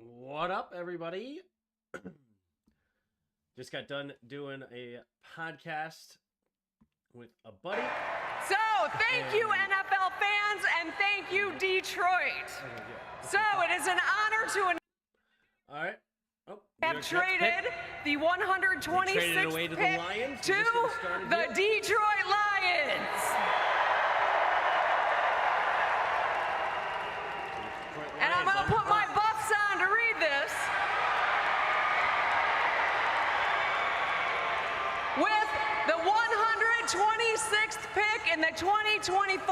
What up, everybody? Just got done doing a podcast with a buddy. So, thank you, NFL fans, and thank you, Detroit. So, it is an honor to All right. Oh, have traded the 126th pick pick to the Detroit Lions. And I'm going to put my buffs on to read this. With the 126th pick in the 2024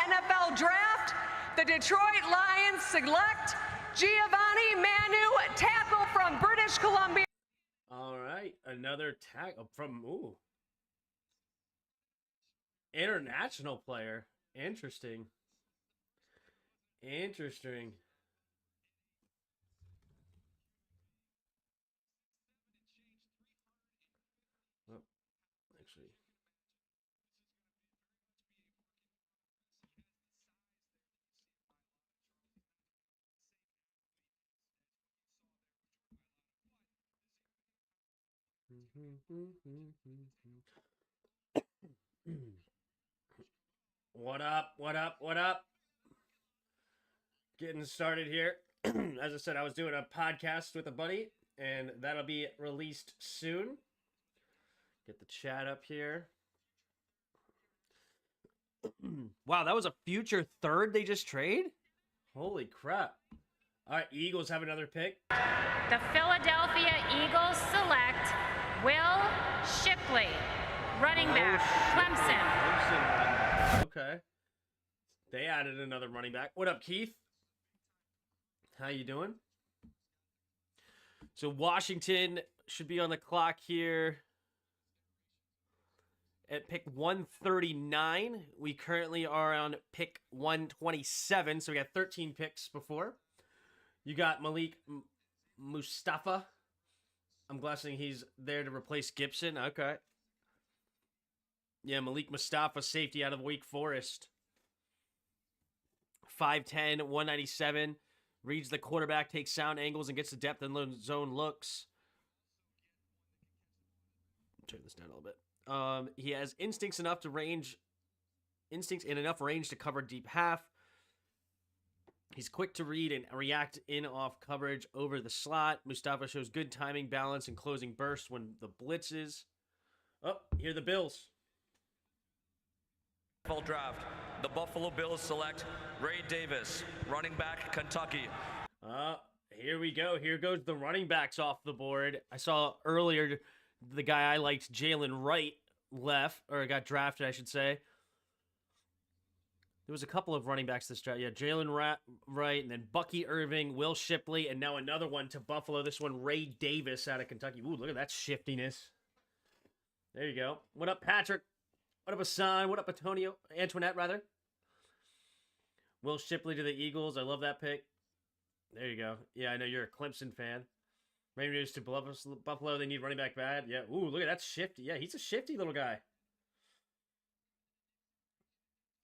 NFL Draft, the Detroit Lions select Giovanni Manu, tackle from British Columbia. All right, another tackle from international player. Interesting. Well, actually. What up? Getting started here. As I said, I was doing a podcast with a buddy, and that'll be released soon. Get the chat up here. Wow, that was a future third they just trade? Holy crap. All right, Eagles have another pick. The Philadelphia Eagles select Will Shipley, running back, Clemson. Okay. They added another running back. What up, Keith? How you doing? So Washington should be on the clock here at pick 139. We currently are on pick 127, so we got 13 picks before. You got Malik Mustafa. I'm guessing he's there to replace Gibson. Okay. Yeah, Malik Mustafa, safety out of Wake Forest. 5'10", 197. Reads the quarterback, takes sound angles, and gets the depth in zone looks. Turn this down a little bit. He has instincts in enough range to cover deep half. He's quick to read and react in off coverage over the slot. Mustafa shows good timing, balance, and closing bursts when the blitzes. Oh, here are the Bills. Draft. The Buffalo Bills select Ray Davis, running back, Kentucky. Here we go. Here goes the running backs off the board. I saw earlier the guy I liked, Jalen Wright, left, or got drafted, I should say. There was a couple of running backs this draft. Yeah, Jalen Wright, and then Bucky Irving, Will Shipley, and now another one to Buffalo. This one, Ray Davis out of Kentucky. Ooh, look at that shiftiness. There you go. What up, Patrick? What up, Hassan? What up, Antoinette, rather? Will Shipley to the Eagles. I love that pick. There you go. Yeah, I know you're a Clemson fan. Rangers to Buffalo. They need running back bad. Yeah. Ooh, look at that shifty. Yeah, he's a shifty little guy.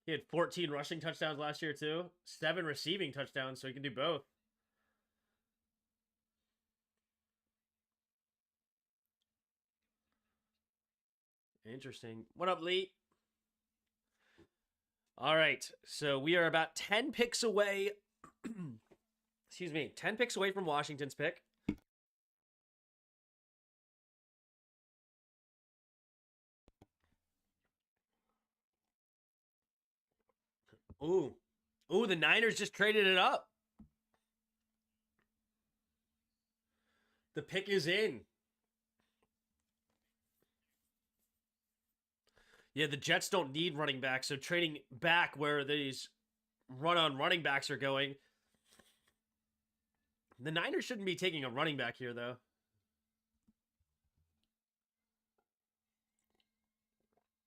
He had 14 rushing touchdowns last year, too. 7 receiving touchdowns, so he can do both. Interesting. What up, Lee? All right, so we are about 10 picks away. Excuse me, 10 picks away from Washington's pick. Ooh, the Niners just traded it up. The pick is in. Yeah, the Jets don't need running backs, so trading back where these run-on running backs are going. The Niners shouldn't be taking a running back here, though.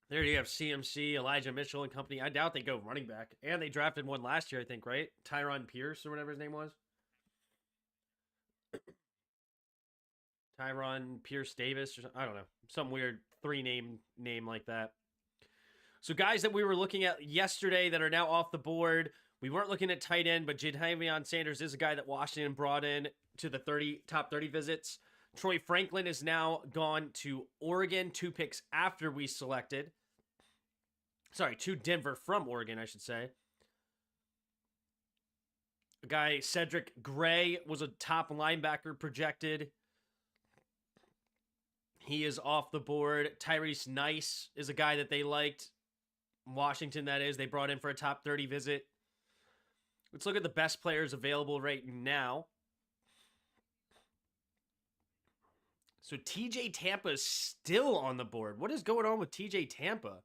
There you have CMC, Elijah Mitchell and company. I doubt they go running back. And they drafted one last year, I think, right? Tyron Pierce or whatever his name was. Tyron Pierce Davis or something. I don't know. Some weird three-name name like that. So guys that we were looking at yesterday that are now off the board, we weren't looking at tight end, but Jadavion Sanders is a guy that Washington brought in to the top 30 visits. Troy Franklin is now gone to Oregon, 2 picks after we selected. Sorry, to Denver from Oregon, I should say. A guy, Cedric Gray, was a top linebacker projected. He is off the board. Tyrese Nice is a guy that they liked. Washington, that is. They brought in for a top 30 visit. Let's look at the best players available right now. So TJ Tampa is still on the board. What is going on with TJ Tampa?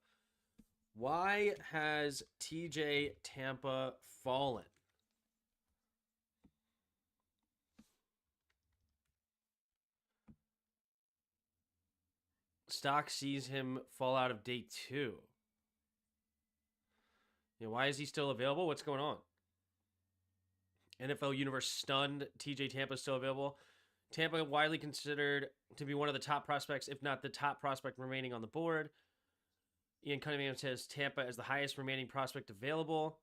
Why has TJ Tampa fallen? Stock sees him fall out of day 2. Yeah, why is he still available? What's going on? NFL Universe stunned. TJ Tampa is still available. Tampa widely considered to be one of the top prospects, if not the top prospect remaining on the board. Ian Cunningham says Tampa is the highest remaining prospect available.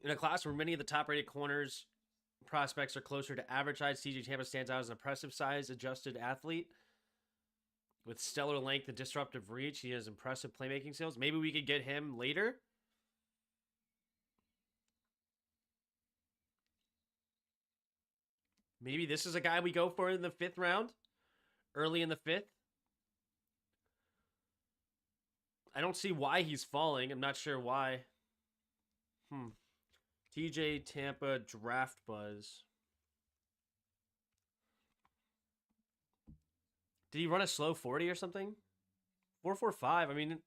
In a class where many of the top-rated corners prospects are closer to average size, TJ Tampa stands out as an impressive size, adjusted athlete. With stellar length and disruptive reach, he has impressive playmaking skills. Maybe we could get him later. Maybe this is a guy we go for in the 5th round. Early in the 5th. I don't see why he's falling. I'm not sure why. TJ Tampa draft buzz. Did he run a slow 40 or something? 4.45. I mean,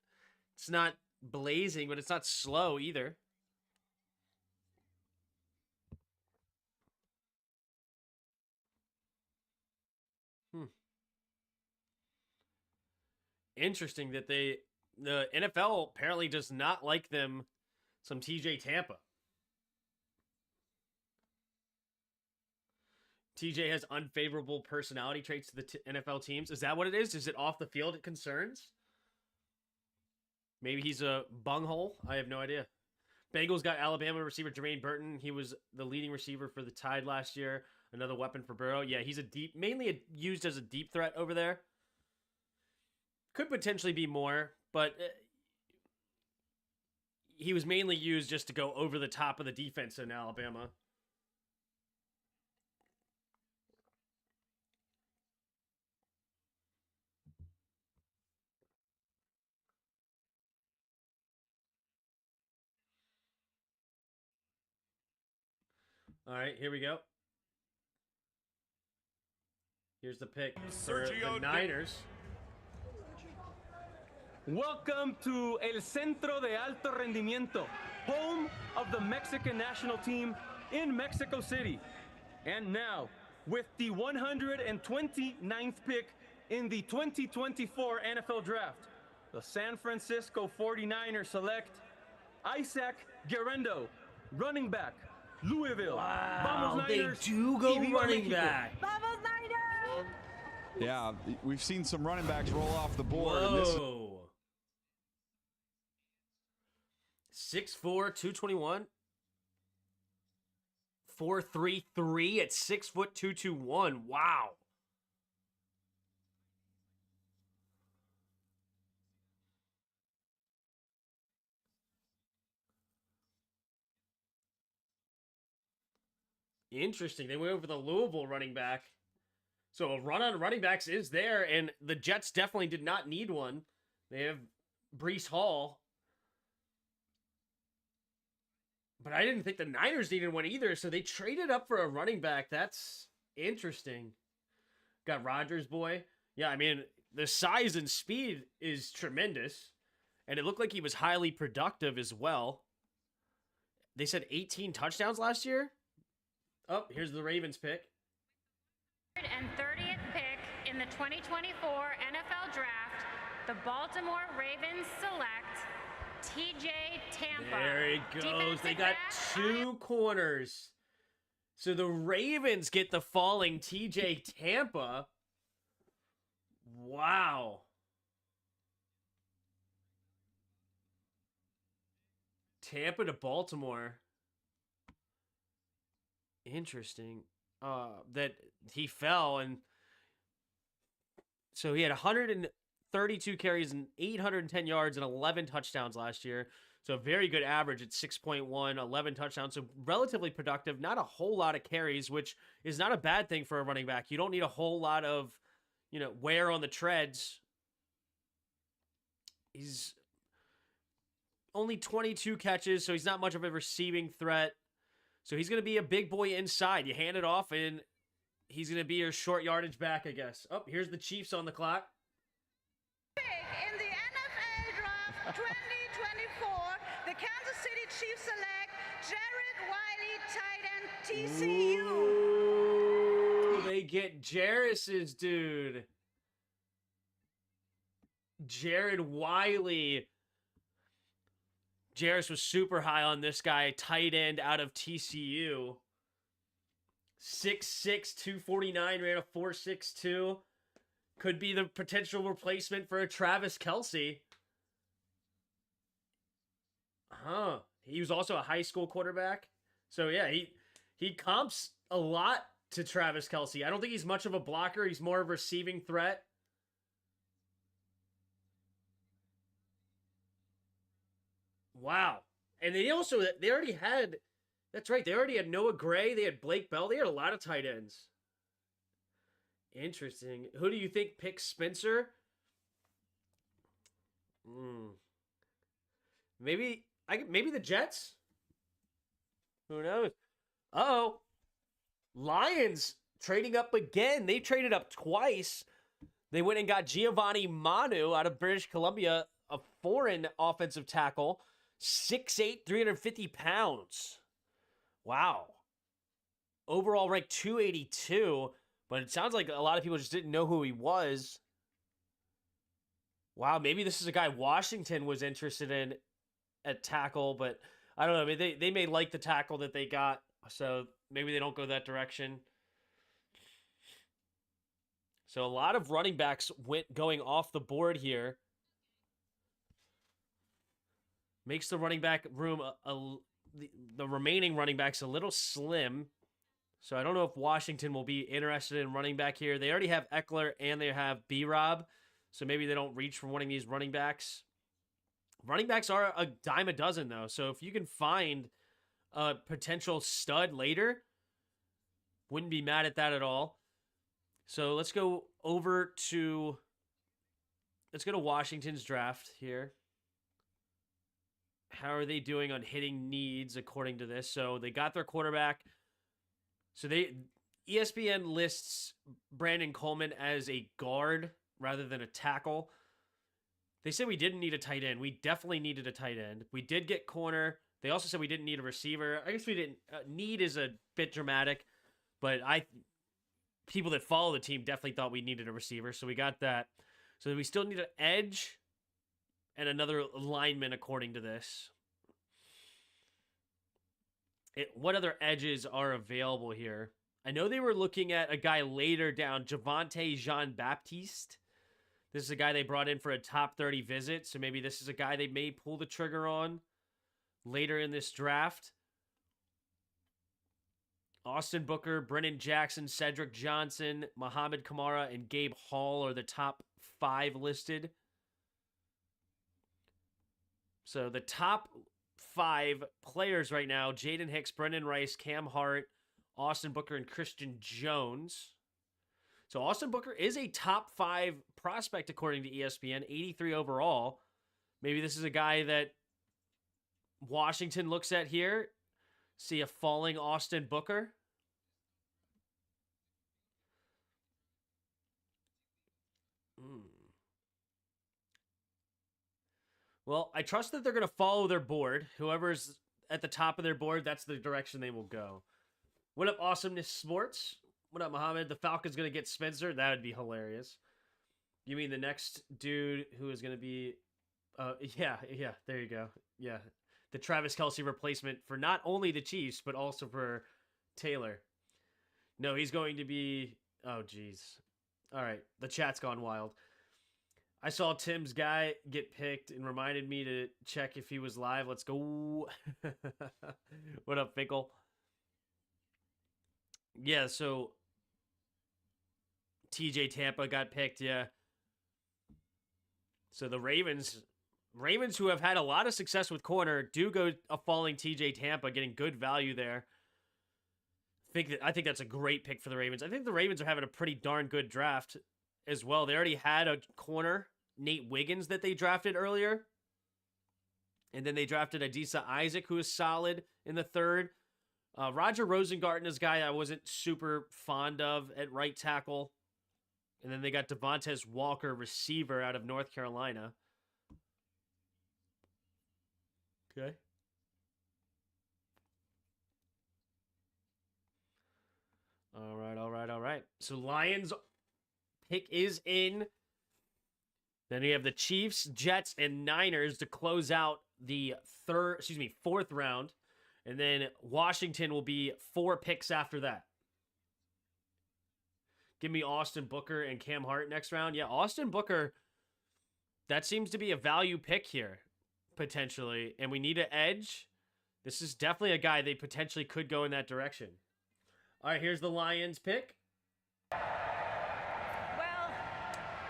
it's not blazing, but it's not slow either. Interesting that the NFL apparently does not like them some TJ Tampa. TJ has unfavorable personality traits to the NFL teams. Is that what it is? Is it off the field concerns? Maybe he's a bunghole. I have no idea. Bengals got Alabama receiver Jermaine Burton. He was the leading receiver for the Tide last year. Another weapon for Burrow. Yeah, he's mainly used as a deep threat over there. Could potentially be more, but he was mainly used just to go over the top of the defense in Alabama. All right, here we go. Here's the pick for the Niners. Welcome to El Centro de Alto Rendimiento, home of the Mexican national team in Mexico City. And now, with the 129th pick in the 2024 NFL Draft, the San Francisco 49ers select Isaac Guerrero, running back, Louisville. Wow, Vamos, they Niners. do go Y viva running México. back. Vamos, Niners! Yeah, we've seen some running backs roll off the board. And this Whoa. 6'4", 221. 4.33 at 6 foot 221. Wow. Interesting. They went over the Louisville running back. So a run on running backs is there, and the Jets definitely did not need one. They have Breece Hall. But I didn't think the Niners needed one either, so they traded up for a running back. That's interesting. Got Rodgers, boy. Yeah, I mean, the size and speed is tremendous. And it looked like he was highly productive as well. They said 18 touchdowns last year. Oh, here's the Ravens pick. And 30th pick in the 2024 NFL Draft, the Baltimore Ravens select TJ Tampa. There it goes. Defensive They got back, 2 corners. So the Ravens get the falling TJ Tampa. Wow. Tampa to Baltimore. Interesting. That he fell, and so he had 132 carries and 810 yards and 11 touchdowns last year. So a very good average at 6.1, 11 touchdowns. So relatively productive. Not a whole lot of carries, which is not a bad thing for a running back. You don't need a whole lot of, wear on the treads. He's only 22 catches, so he's not much of a receiving threat. So he's going to be a big boy inside. You hand it off, and he's going to be your short yardage back, I guess. Oh, here's the Chiefs on the clock. In the NFL Draft 2024, the Kansas City Chiefs select Jared Wiley, tight end, TCU. Ooh, they get Jarris's dude. Jared Wiley. Jarris was super high on this guy, tight end out of TCU. 6'6", 249, ran a 4.62. Could be the potential replacement for a Travis Kelce. He was also a high school quarterback. So yeah, he comps a lot to Travis Kelce. I don't think he's much of a blocker. He's more of a receiving threat. Wow. And they already had, that's right, they already had Noah Gray, they had Blake Bell, they had a lot of tight ends. Interesting. Who do you think picks Spencer? Maybe the Jets? Who knows? Uh-oh. Lions trading up again. They traded up twice. They went and got Giovanni Manu out of British Columbia, a foreign offensive tackle. 6'8", 350 pounds. Wow. Overall ranked 282, but it sounds like a lot of people just didn't know who he was. Wow, maybe this is a guy Washington was interested in at tackle, but I don't know. I mean, they may like the tackle that they got, so maybe they don't go that direction. So a lot of running backs going off the board here. Makes the running back room, the remaining running backs a little slim. So I don't know if Washington will be interested in running back here. They already have Eckler and they have B-Rob. So maybe they don't reach for one of these running backs. Running backs are a dime a dozen, though. So if you can find a potential stud later, wouldn't be mad at that at all. So let's go to Washington's draft here. How are they doing on hitting needs according to this? So they got their quarterback. So ESPN lists Brandon Coleman as a guard rather than a tackle. They said we didn't need a tight end. We definitely needed a tight end. We did get corner. They also said we didn't need a receiver. I guess we didn't. Need is a bit dramatic, but people that follow the team definitely thought we needed a receiver, so we got that. So we still need an edge and another lineman according to this. What other edges are available here? I know they were looking at a guy later down, Javonte Jean-Baptiste. This is a guy they brought in for a top 30 visit, so maybe this is a guy they may pull the trigger on later in this draft. Austin Booker, Brennan Jackson, Cedric Johnson, Muhammad Kamara, and Gabe Hall are the top 5 listed. So the top 5 players right now, Jaden Hicks, Brendan Rice, Cam Hart, Austin Booker, and Christian Jones. So Austin Booker is a top 5 prospect according to ESPN, 83 overall. Maybe this is a guy that Washington looks at here. See a falling Austin Booker. Well, I trust that they're going to follow their board. Whoever's at the top of their board, that's the direction they will go. What up, Awesomeness Sports? What up, Muhammad? The Falcons going to get Spencer? That would be hilarious. You mean the next dude who is going to be... yeah, there you go. Yeah, the Travis Kelce replacement for not only the Chiefs, but also for Taylor. No, he's going to be... Oh, geez. All right, the chat's gone wild. I saw Tim's guy get picked and reminded me to check if he was live. Let's go. What up, Fickle? Yeah, so TJ Tampa got picked, yeah. So the Ravens who have had a lot of success with corner do go a falling TJ Tampa, getting good value there. I think that's a great pick for the Ravens. I think the Ravens are having a pretty darn good draft as well. They already had a corner, Nate Wiggins, that they drafted earlier. And then they drafted Adisa Isaac, who is solid in the third. Roger Rosengarten is a guy I wasn't super fond of at right tackle. And then they got Devontae Walker, receiver out of North Carolina. Okay. All right. So Lions pick is in. Then we have the Chiefs, Jets, and Niners to close out the fourth round. And then Washington will be 4 picks after that. Give me Austin Booker and Cam Hart next round. Yeah, Austin Booker, that seems to be a value pick here, potentially. And we need an edge. This is definitely a guy they potentially could go in that direction. All right, here's the Lions pick. Well,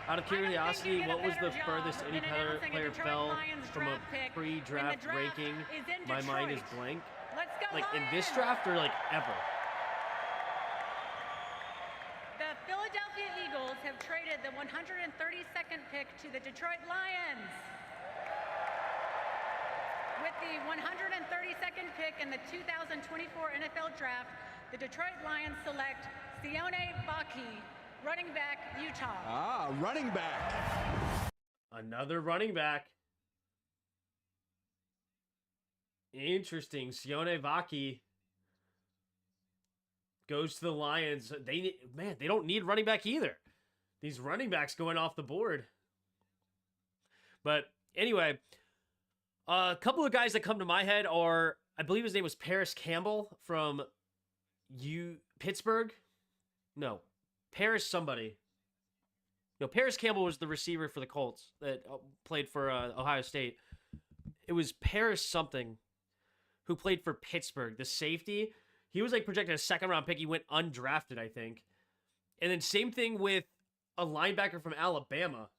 out of curiosity, what was the furthest any player fell from a pre-draft ranking? My mind is blank. Let's go, like Lions! in this draft or like ever? The Philadelphia Eagles have traded the 132nd pick to the Detroit Lions. With the 132nd pick in the 2024 NFL Draft, the Detroit Lions select Sione Vaki, running back, Utah. Ah, running back. Another running back. Interesting. Sione Vaki goes to the Lions. They don't need running back either. These running backs going off the board. But anyway, a couple of guys that come to my head are, I believe his name was Paris Campbell from Pittsburgh. No, Paris somebody. No, Paris Campbell was the receiver for the Colts that played for Ohio State. It was Paris something who played for Pittsburgh, the safety. He was like projected a 2nd round pick. He went undrafted, I think. And then same thing with a linebacker from Alabama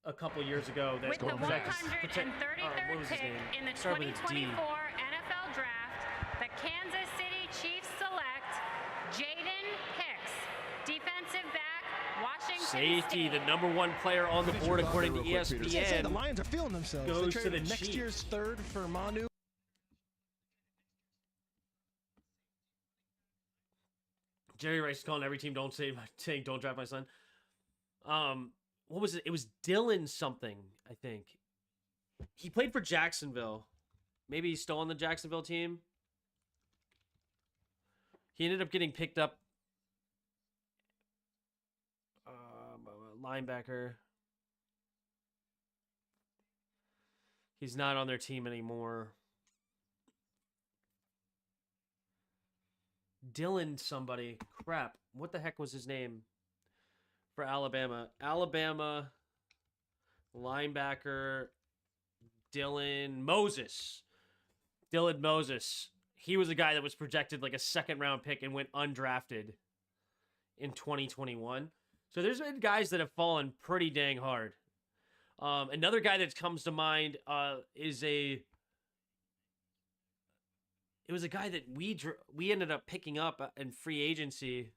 a couple years ago. With the 133rd pick in the 2024 NFL Draft, the Kansas City Chiefs select Jaden Hicks, defensive back, Washington Safety, State. the number 1 player on the board according to ESPN. The Lions are feeling themselves. Goes they to the next Chiefs. year's 3rd for Manu. Jerry Rice is calling every team don't draft my son. What was it? It was Dylan something, I think. He played for Jacksonville. Maybe he's still on the Jacksonville team. He ended up getting picked up. Linebacker. He's not on their team anymore. Dylan somebody. Crap. What the heck was his name for Alabama? Alabama linebacker Dylan Moses. Dylan Moses. He was a guy that was projected like a 2nd round pick and went undrafted in 2021. So there's been guys that have fallen pretty dang hard. Another guy that comes to mind is it was a guy that we ended up picking up in free agency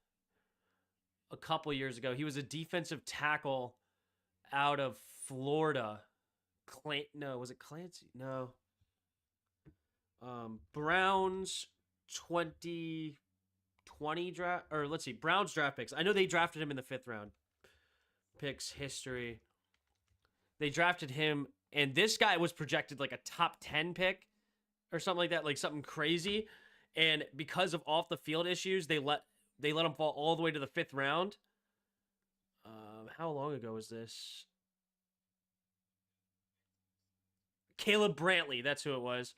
a couple years ago. He was a defensive tackle out of Florida. Was it Clancy? No. Browns 2020 draft, or let's see, Browns draft picks. I know they drafted him in the 5th round. Picks history. They drafted him, and this guy was projected like a top 10 pick or something like that, like something crazy. And because of off the field issues, they let him fall all the way to the 5th round. How long ago was this? Caleb Brantley, that's who it was,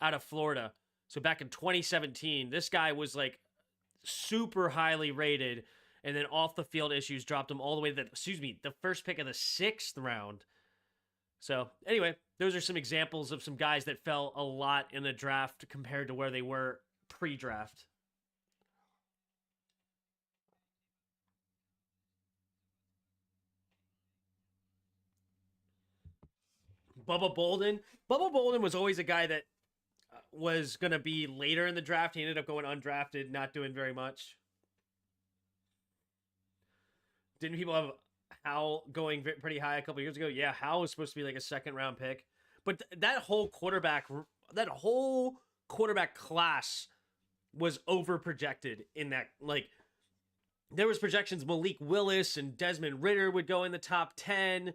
out of Florida. So back in 2017, this guy was like super highly rated, And then off the field issues dropped him all the way to the first pick of the 6th round. So anyway, those are some examples of some guys that fell a lot in the draft compared to where they were pre-draft. Bubba Bolden. Bubba Bolden was always a guy that was going to be later in the draft. He ended up going undrafted, not doing very much. Didn't people have Howell going pretty high a couple years ago? Yeah, Howell was supposed to be like a 2nd-round pick. But that whole quarterback class was over-projected in that, like, there was projections Malik Willis and Desmond Ridder would go in the top 10.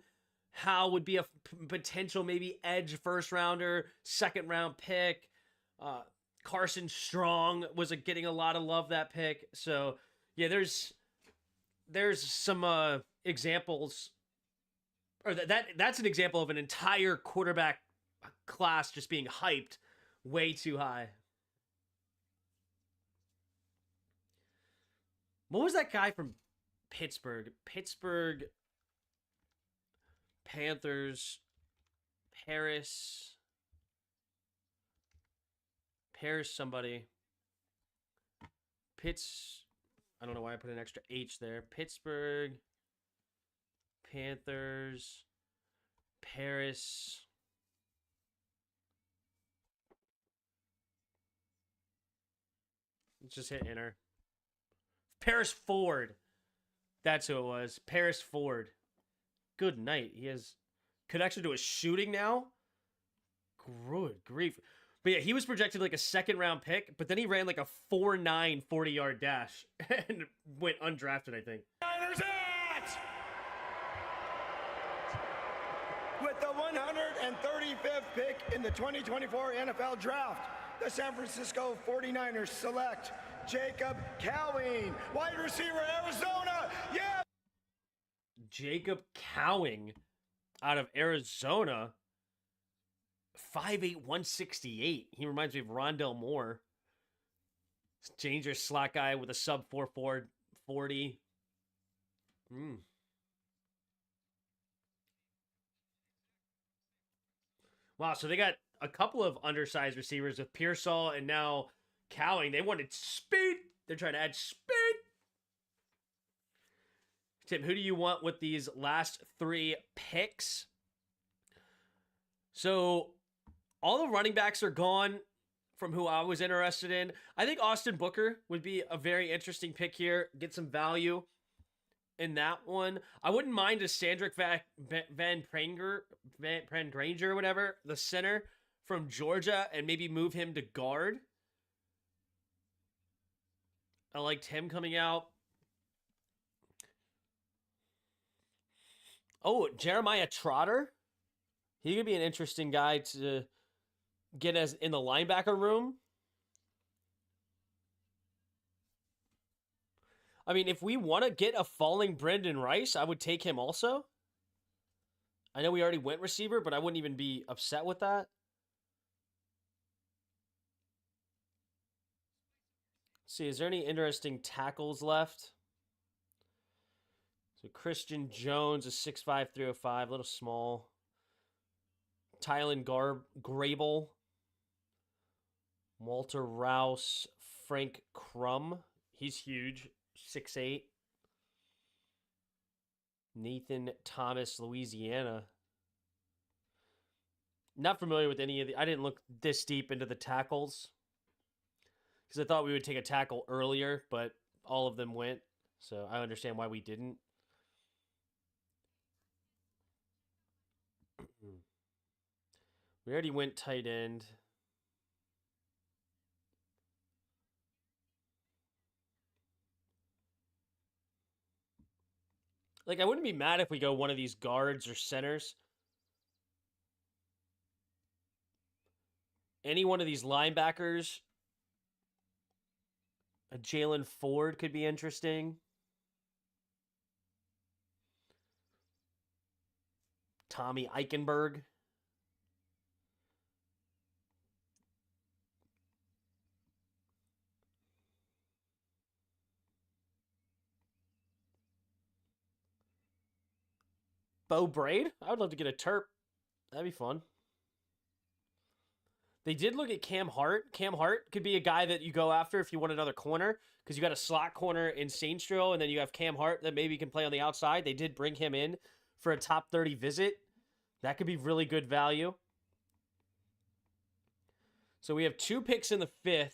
Howell would be a potential maybe edge 1st-rounder, 2nd-round pick. Carson Strong was getting a lot of love that pick. So, yeah, there's some examples, or that's an example of an entire quarterback class just being hyped way too high. What was that guy from Pittsburgh? Pittsburgh Panthers, Paris somebody. I don't know why I put an extra H there. Pittsburgh Panthers, Paris. Let's just hit enter. Paris Ford. That's who it was. Paris Ford. Good night. He has connection to his shooting now. Good grief. But yeah, he was projected like a 2nd-round pick, but then he ran like a 4.9 40-yard dash and went undrafted, I think. Niners at! With the 135th pick in the 2024 NFL Draft, the San Francisco 49ers select Jacob Cowing, wide receiver, Arizona. Yeah! Jacob Cowing out of Arizona. 5'8", 168. He reminds me of Rondell Moore. Dangerous slot guy with a sub 4.4 40. Wow, so they got a couple of undersized receivers with Pearsall and now Cowing. They wanted speed. They're trying to add speed. Tim, who do you want with these last 3 picks? So all the running backs are gone from who I was interested in. I think Austin Booker would be a very interesting pick here. Get some value in that one. I wouldn't mind a Sandrick Van Pranger or whatever, the center from Georgia, and maybe move him to guard. I liked him coming out. Oh, Jeremiah Trotter. He could be an interesting guy to get as in the linebacker room. I mean, if we want to get a falling Brendan Rice, I would take him also. I know we already went receiver, but I wouldn't even be upset with that. Let's see, is there any interesting tackles left? So Christian Jones is 6'5", 305, a little small. Tylen Grable. Walter Rouse. Frank Crum. He's huge. 6'8". Nathan Thomas, Louisiana. Not familiar with any of the... I didn't look this deep into the tackles. Because I thought we would take a tackle earlier, but all of them went. So I understand why we didn't. We already went tight end. Like, I wouldn't be mad if we go one of these guards or centers. Any one of these linebackers. A Jalen Ford could be interesting. Tommy Eichenberg. Bo Braid? I would love to get a Terp. That'd be fun. They did look at Cam Hart. Cam Hart could be a guy that you go after if you want another corner, because you got a slot corner in Sainstro, and then you have Cam Hart that maybe can play on the outside. They did bring him in for a top 30 visit. That could be really good value. So we have 2 picks in the 5th.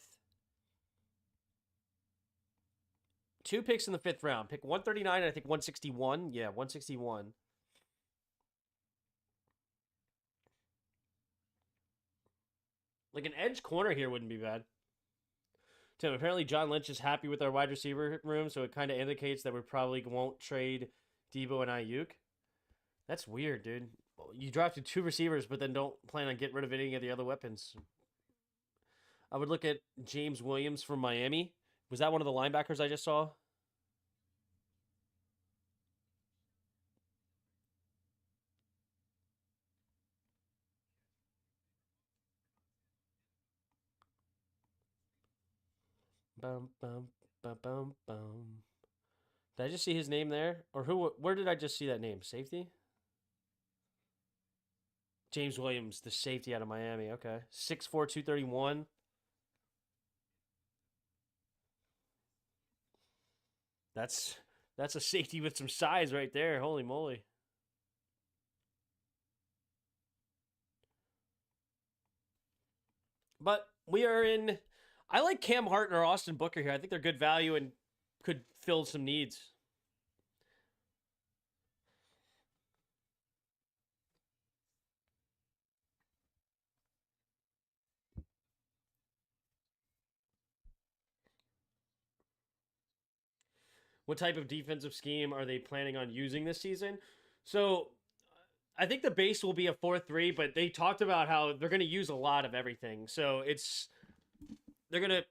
2 picks in the 5th round. Pick 139 and I think 161. Yeah, 161. Like an edge corner here wouldn't be bad. Tim, apparently John Lynch is happy with our wide receiver room, so it kind of indicates that we probably won't trade Debo and Ayuk. That's weird, dude. You drafted 2 receivers, but then don't plan on getting rid of any of the other weapons. I would look at James Williams from Miami. Was that one of the linebackers I just saw? Bum, bum, bum, bum, bum. Did I just see his name there? Or who? Where did I just see that name? Safety? James Williams, the safety out of Miami. Okay. 6'4", 231. That's a safety with some size right there. Holy moly. But we are in... I like Cam Hart or Austin Booker here. I think they're good value and could fill some needs. What type of defensive scheme are they planning on using this season? So I think the base will be a 4-3, but they talked about how they're going to use a lot of everything. So they're going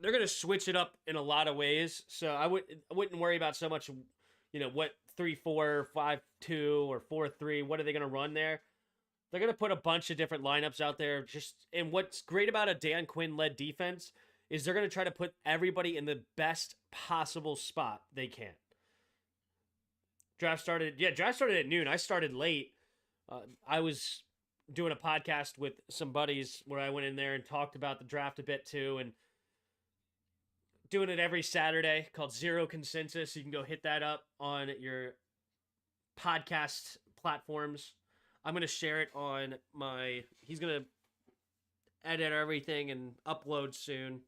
to switch it up in a lot of ways. So I wouldn't worry about so much, what 3-4, 5-2 or 4-3, what are they going to run there? They're going to put a bunch of different lineups out there. And what's great about a Dan Quinn led defense is they're going to try to put everybody in the best possible spot they can. Draft started at noon. I started late. I was doing a podcast with some buddies where I went in there and talked about the draft a bit too, and doing it every Saturday called Zero Consensus. You can go hit that up on your podcast platforms. I'm going to share it on he's going to edit everything and upload soon.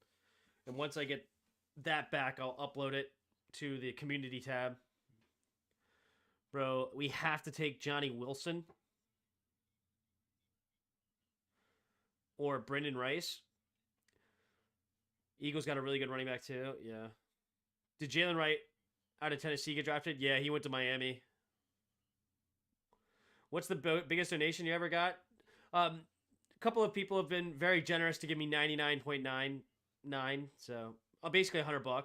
And once I get that back, I'll upload it to the community tab. Bro, we have to take Johnny Wilson or Brendan Rice. Eagles got a really good running back too. Yeah. Did Jalen Wright out of Tennessee get drafted? Yeah, he went to Miami. What's the biggest donation you ever got? A couple of people have been very generous to give me 99.99, so basically $100.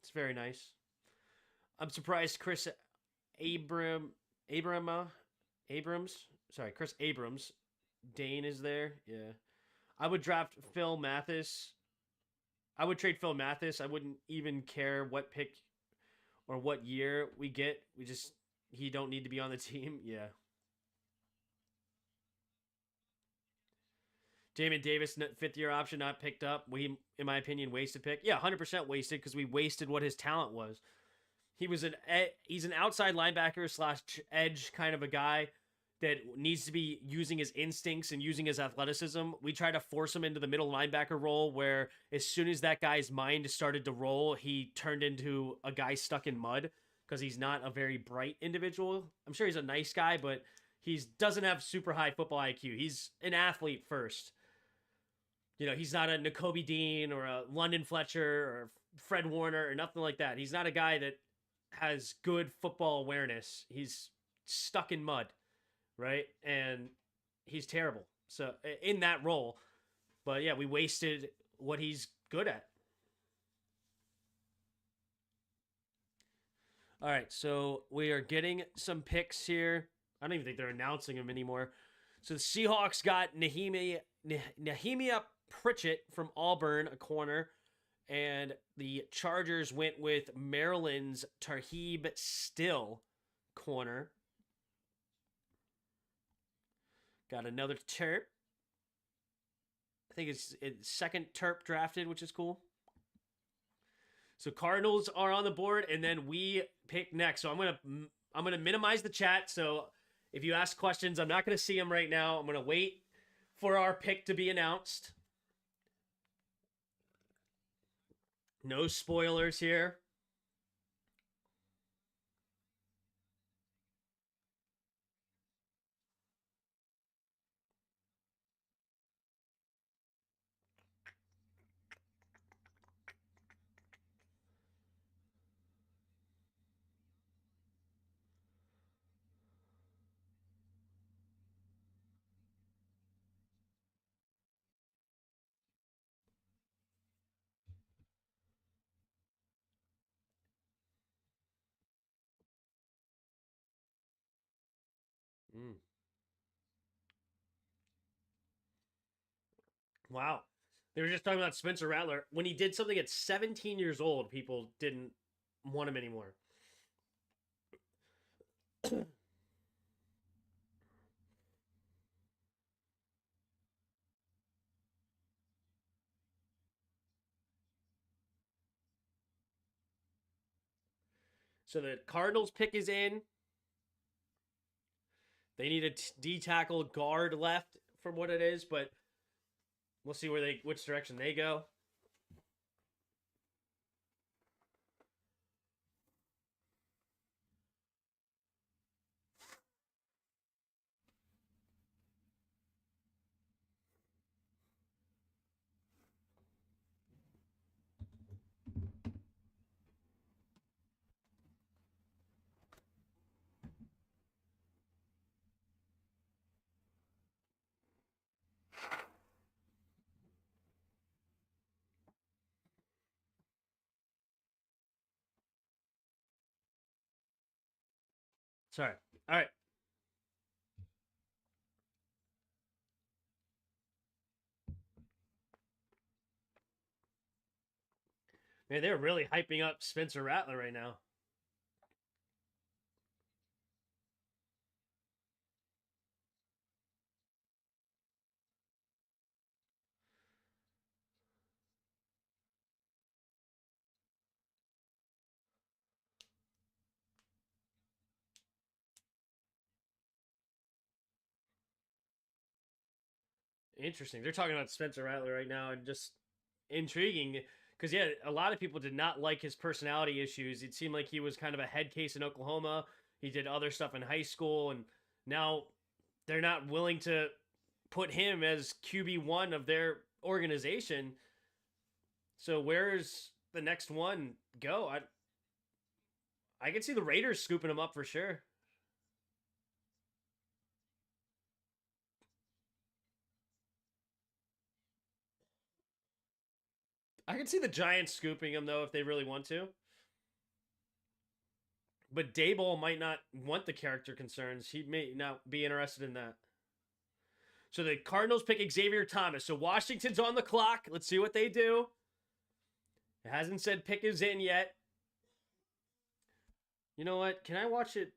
It's very nice. I'm surprised Chris Abrams. Chris Abrams. Dane is there. Yeah. I would draft Phil Mathis. I would trade Phil Mathis. I wouldn't even care what pick or what year we get. He don't need to be on the team. Yeah. Jamin Davis, 5th-year option, not picked up. We, in my opinion, wasted pick. Yeah, 100% wasted because we wasted what his talent was. He's an outside linebacker / edge kind of a guy that needs to be using his instincts and using his athleticism. We try to force him into the middle linebacker role where as soon as that guy's mind started to roll, he turned into a guy stuck in mud because he's not a very bright individual. I'm sure he's a nice guy, but he doesn't have super high football IQ. He's an athlete first. He's not a Nakobe Dean or a London Fletcher or Fred Warner or nothing like that. He's not a guy that has good football awareness. He's stuck in mud, right? And he's terrible. So in that role, but yeah, we wasted what he's good at. All right, so we are getting some picks here. I don't even think they're announcing them anymore. So the Seahawks got Nehemiah Pritchett from Auburn, a corner, And the Chargers went with Maryland's Tarheeb Still corner. Got another Terp. I think it's second Terp drafted, which is cool. So Cardinals are on the board, and then we pick next. So I'm gonna minimize the chat. So if you ask questions, I'm not gonna see them right now. I'm gonna wait for our pick to be announced. No spoilers here. Wow. They were just talking about Spencer Rattler. When he did something at 17 years old, people didn't want him anymore. So the Cardinals pick is in. They need a D-tackle guard left from what it is, but we'll see which direction they go. Sorry. All right. Man, they're really hyping up Spencer Rattler right now. Interesting. They're talking about Spencer Rattler right now, and just intriguing because, yeah, a lot of people did not like his personality issues. It seemed like he was kind of a head case in Oklahoma. He did other stuff in high school, and now they're not willing to put him as QB1 of their organization. So where's the next one go? I can see the Raiders scooping him up for sure. I can see the Giants scooping him, though, if they really want to. But Daboll might not want the character concerns. He may not be interested in that. So the Cardinals pick Xavier Thomas. So Washington's on the clock. Let's see what they do. It hasn't said pick is in yet. You know what? Can I watch it?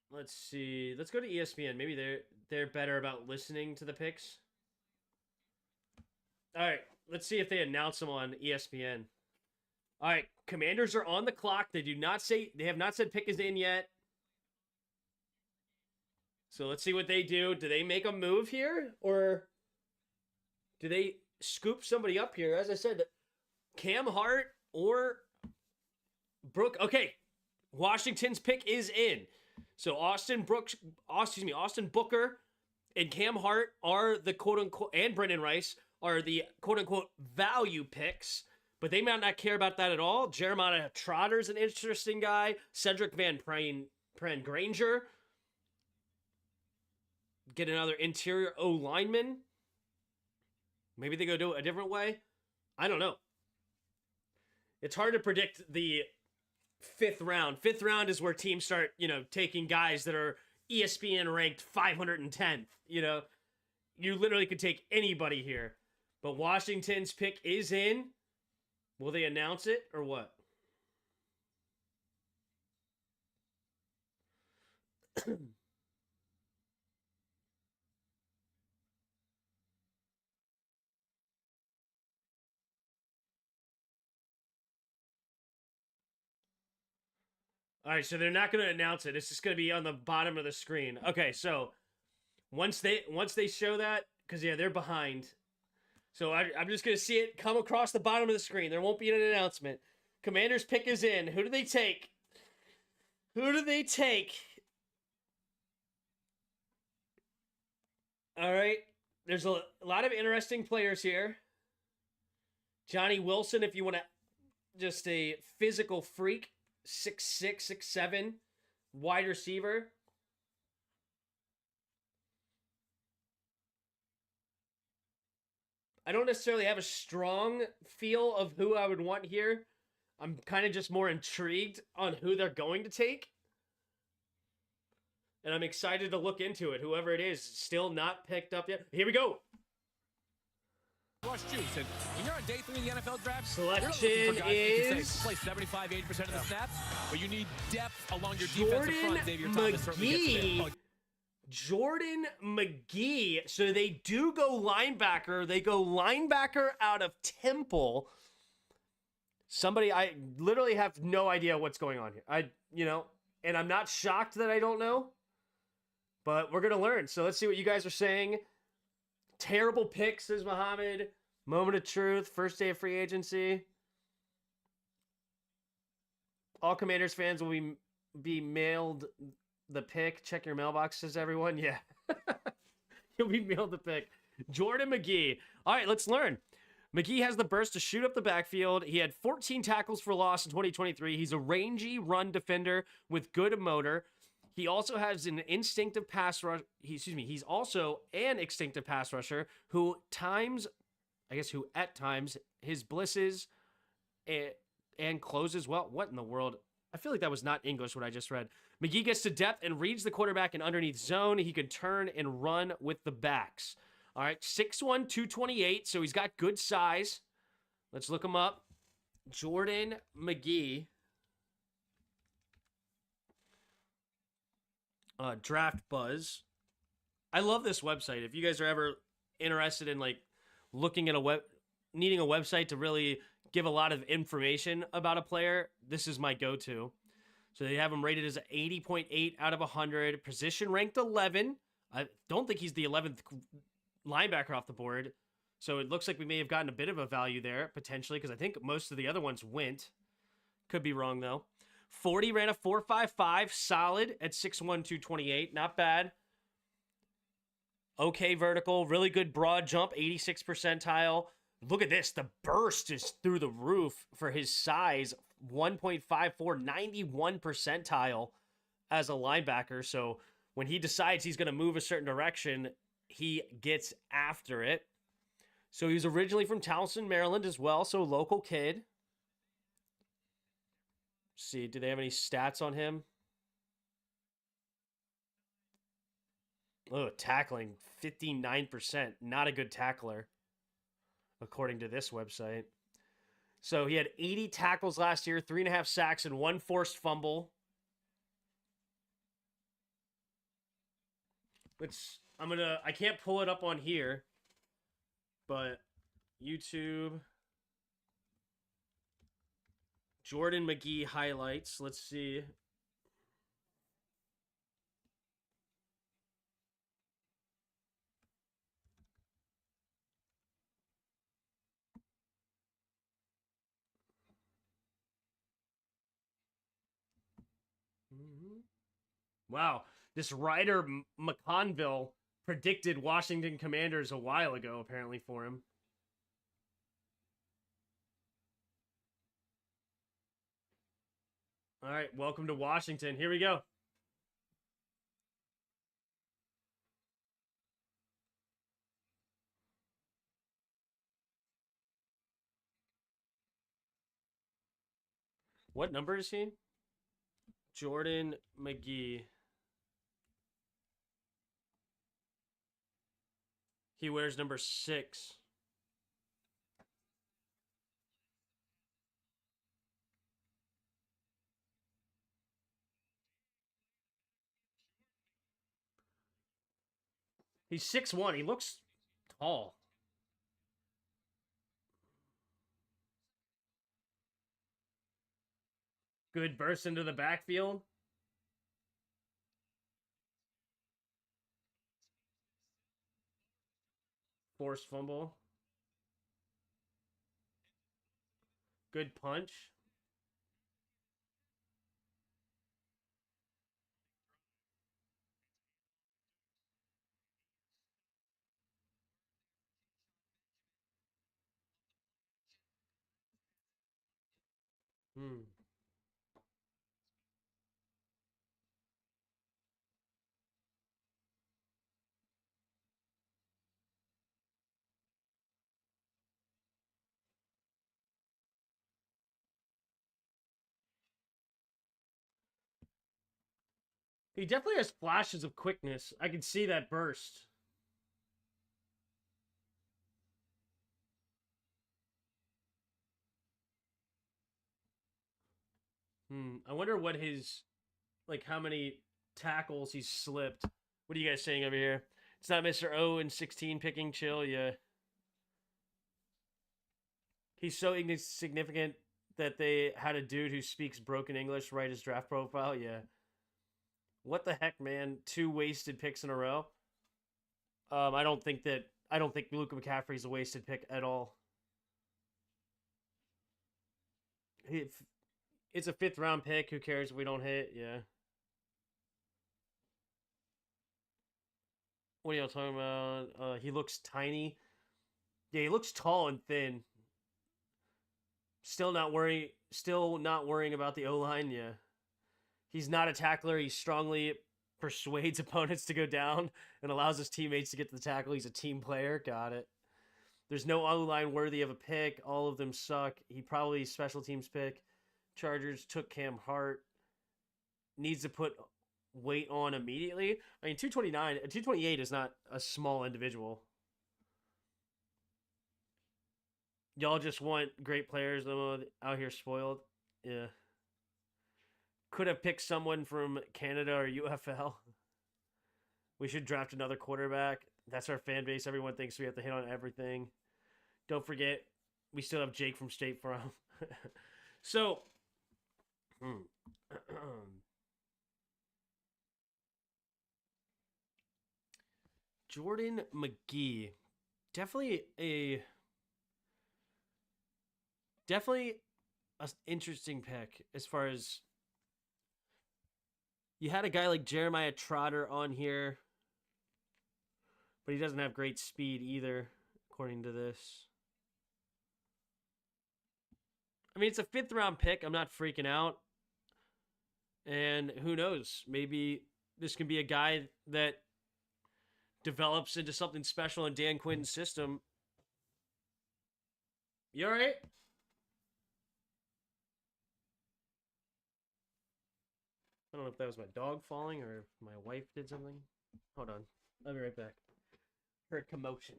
Let's see. Let's go to ESPN. Maybe they're better about listening to the picks. All right. Let's see if they announce them on ESPN. All right. Commanders are on the clock. They have not said pick is in yet. So let's see what they do. Do they make a move here, or do they scoop somebody up here? As I said, Cam Hart or Brooke. Okay, Washington's pick is in. So Austin Booker and Cam Hart are the quote-unquote, and Brendan Rice are the quote-unquote value picks, but they might not care about that at all. Jeremiah Trotter's an interesting guy. Cedric Van Pran Granger. Get another interior O lineman. Maybe they go do it a different way. I don't know. It's hard to predict the fifth round. Fifth round is where teams start, taking guys that are ESPN ranked 510th, you literally could take anybody here. But Washington's pick is in. Will they announce it or what? All right, so they're not going to announce it. It's just going to be on the bottom of the screen. Okay, so once they show that, because yeah, they're behind. So I'm just going to see it come across the bottom of the screen. There won't be an announcement. Commander's pick is in. Who do they take? Who do they take? All right, there's a lot of interesting players here. Johnny Wilson, if you want to, just a physical freak. 6'6", 6'7", wide receiver. I don't necessarily have a strong feel of who I would want here. I'm kind of just more intrigued on who they're going to take. And I'm excited to look into it. Whoever it is, still not picked up yet. Here we go. Rush juice. And when you're on day 3 of the NFL draft, selection is play 75-80% of the snaps, but you need depth along your defensive front. Xavier Thomas certainly gets it. Jordan McGee. So they do go linebacker. They go linebacker out of Temple. I literally have no idea what's going on here. And I'm not shocked that I don't know, but we're going to learn. So let's see what you guys are saying. Terrible pick, says Muhammad. Moment of truth. First day of free agency. All Commanders fans will be mailed the pick. Check your mailbox, says everyone. Yeah. You'll be mailed the pick. Jordan McGee. All right, let's learn. McGee has the burst to shoot up the backfield. He had 14 tackles for loss in 2023. He's a rangy run defender with good motor. He also has an instinctive pass rush. He's also an instinctive pass rusher who at times his blisses and closes well. What in the world? I feel like that was not English what I just read. McGee gets to depth and reads the quarterback in underneath zone. He can turn and run with the backs. All right, 6'1", 228, so he's got good size. Let's look him up. Jordan McGee. Draft Buzz. I love this website. If you guys are ever interested in looking at needing a website to really give a lot of information about a player, this is my go-to. So they have him rated as 80.8 out of 100. Position ranked 11. I don't think he's the 11th linebacker off the board. So it looks like we may have gotten a bit of a value there, potentially, because I think most of the other ones went. Could be wrong, though. 40 ran a 4.55, solid at 6'1", 228. Not bad. Okay vertical, really good broad jump, 86 percentile. Look at this. The burst is through the roof for his size. 1.54, 91 percentile as a linebacker. So when he decides he's going to move a certain direction, he gets after it. So he was originally from Towson, Maryland as well. So local kid. See, do they have any stats on him? Oh, tackling, 59%. Not a good tackler, according to this website. So he had 80 tackles last year, 3.5 sacks, and 1 forced fumble. I can't pull it up on here, but YouTube. Jordan McGee highlights. Let's see. Wow. This Ryder McConville predicted Washington Commanders a while ago, apparently, for him. All right, welcome to Washington. Here we go. What number is he? Jordan McGee. He wears number 6. He's 6'1". He looks tall. Good burst into the backfield. Forced fumble. Good punch. He definitely has flashes of quickness. I can see that burst. I wonder what his, like, how many tackles he's slipped. What are you guys saying over here? It's not Mr. O and 16 picking chill, yeah. He's so insignificant that they had a dude who speaks broken English write his draft profile, yeah. What the heck, man? 2 wasted picks in a row. I don't think Luka McCaffrey's a wasted pick at all. It's a 5th round pick. Who cares if we don't hit? Yeah. What are y'all talking about? He looks tiny. Yeah, he looks tall and thin. Still not worrying about the O-line, yeah. He's not a tackler. He strongly persuades opponents to go down and allows his teammates to get to the tackle. He's a team player. Got it. There's no O-line worthy of a pick. All of them suck. He probably special teams pick. Chargers took Cam Hart. Needs to put weight on immediately. I mean, 228 is not a small individual. Y'all just want great players out here spoiled. Yeah. Could have picked someone from Canada or UFL. We should draft another quarterback. That's our fan base. Everyone thinks we have to hit on everything. Don't forget, we still have Jake from State Farm. So, Jordan McGee. Definitely an interesting pick as far as you had a guy like Jeremiah Trotter on here, but he doesn't have great speed either, according to this. I mean, it's a 5th round pick. I'm not freaking out. And who knows? Maybe this can be a guy that develops into something special in Dan Quinn's system. You all right? I don't know if that was my dog falling or if my wife did something. Hold on. I'll be right back. Heard commotion.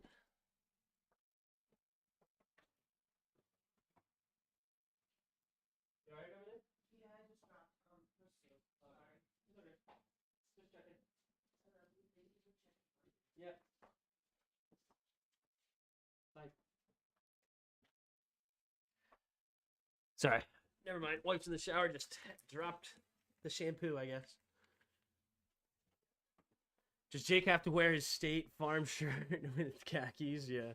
You alright over there? Yeah, I just dropped let's see. Alright. It's okay. Just checking. Yep. Bye. Sorry. Never mind. Wife's in the shower, just dropped the shampoo, I guess. Does Jake have to wear his State Farm shirt with khakis? Yeah.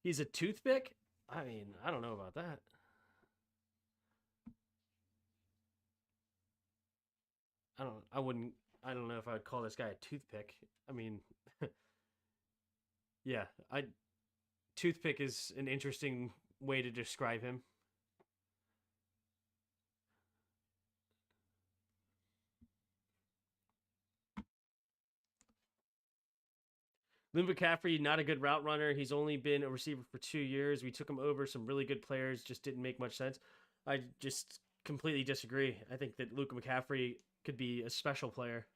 He's a toothpick? I mean, I don't know about that. I don't know if I would call this guy a toothpick. I mean, yeah, toothpick is an interesting way to describe him. Lynn McCaffrey, not a good route runner. He's only been a receiver for 2 years. We took him over some really good players. Just didn't make much sense. I just completely disagree. I think that Luka McCaffrey could be a special player.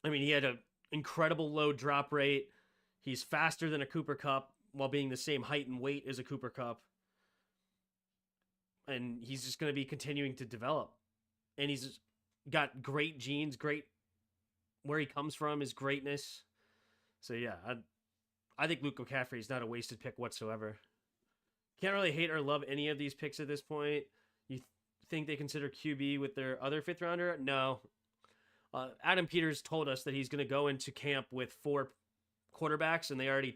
I mean, he had an incredible low drop rate. He's faster than a Cooper Kupp while being the same height and weight as a Cooper Kupp. And he's just going to be continuing to develop. And he's got great genes, great where he comes from is greatness. So yeah, I think Luke McCaffrey is not a wasted pick whatsoever. Can't really hate or love any of these picks at this point. You think they consider QB with their other 5th rounder? No. Adam Peters told us that he's going to go into camp with 4 quarterbacks, and they already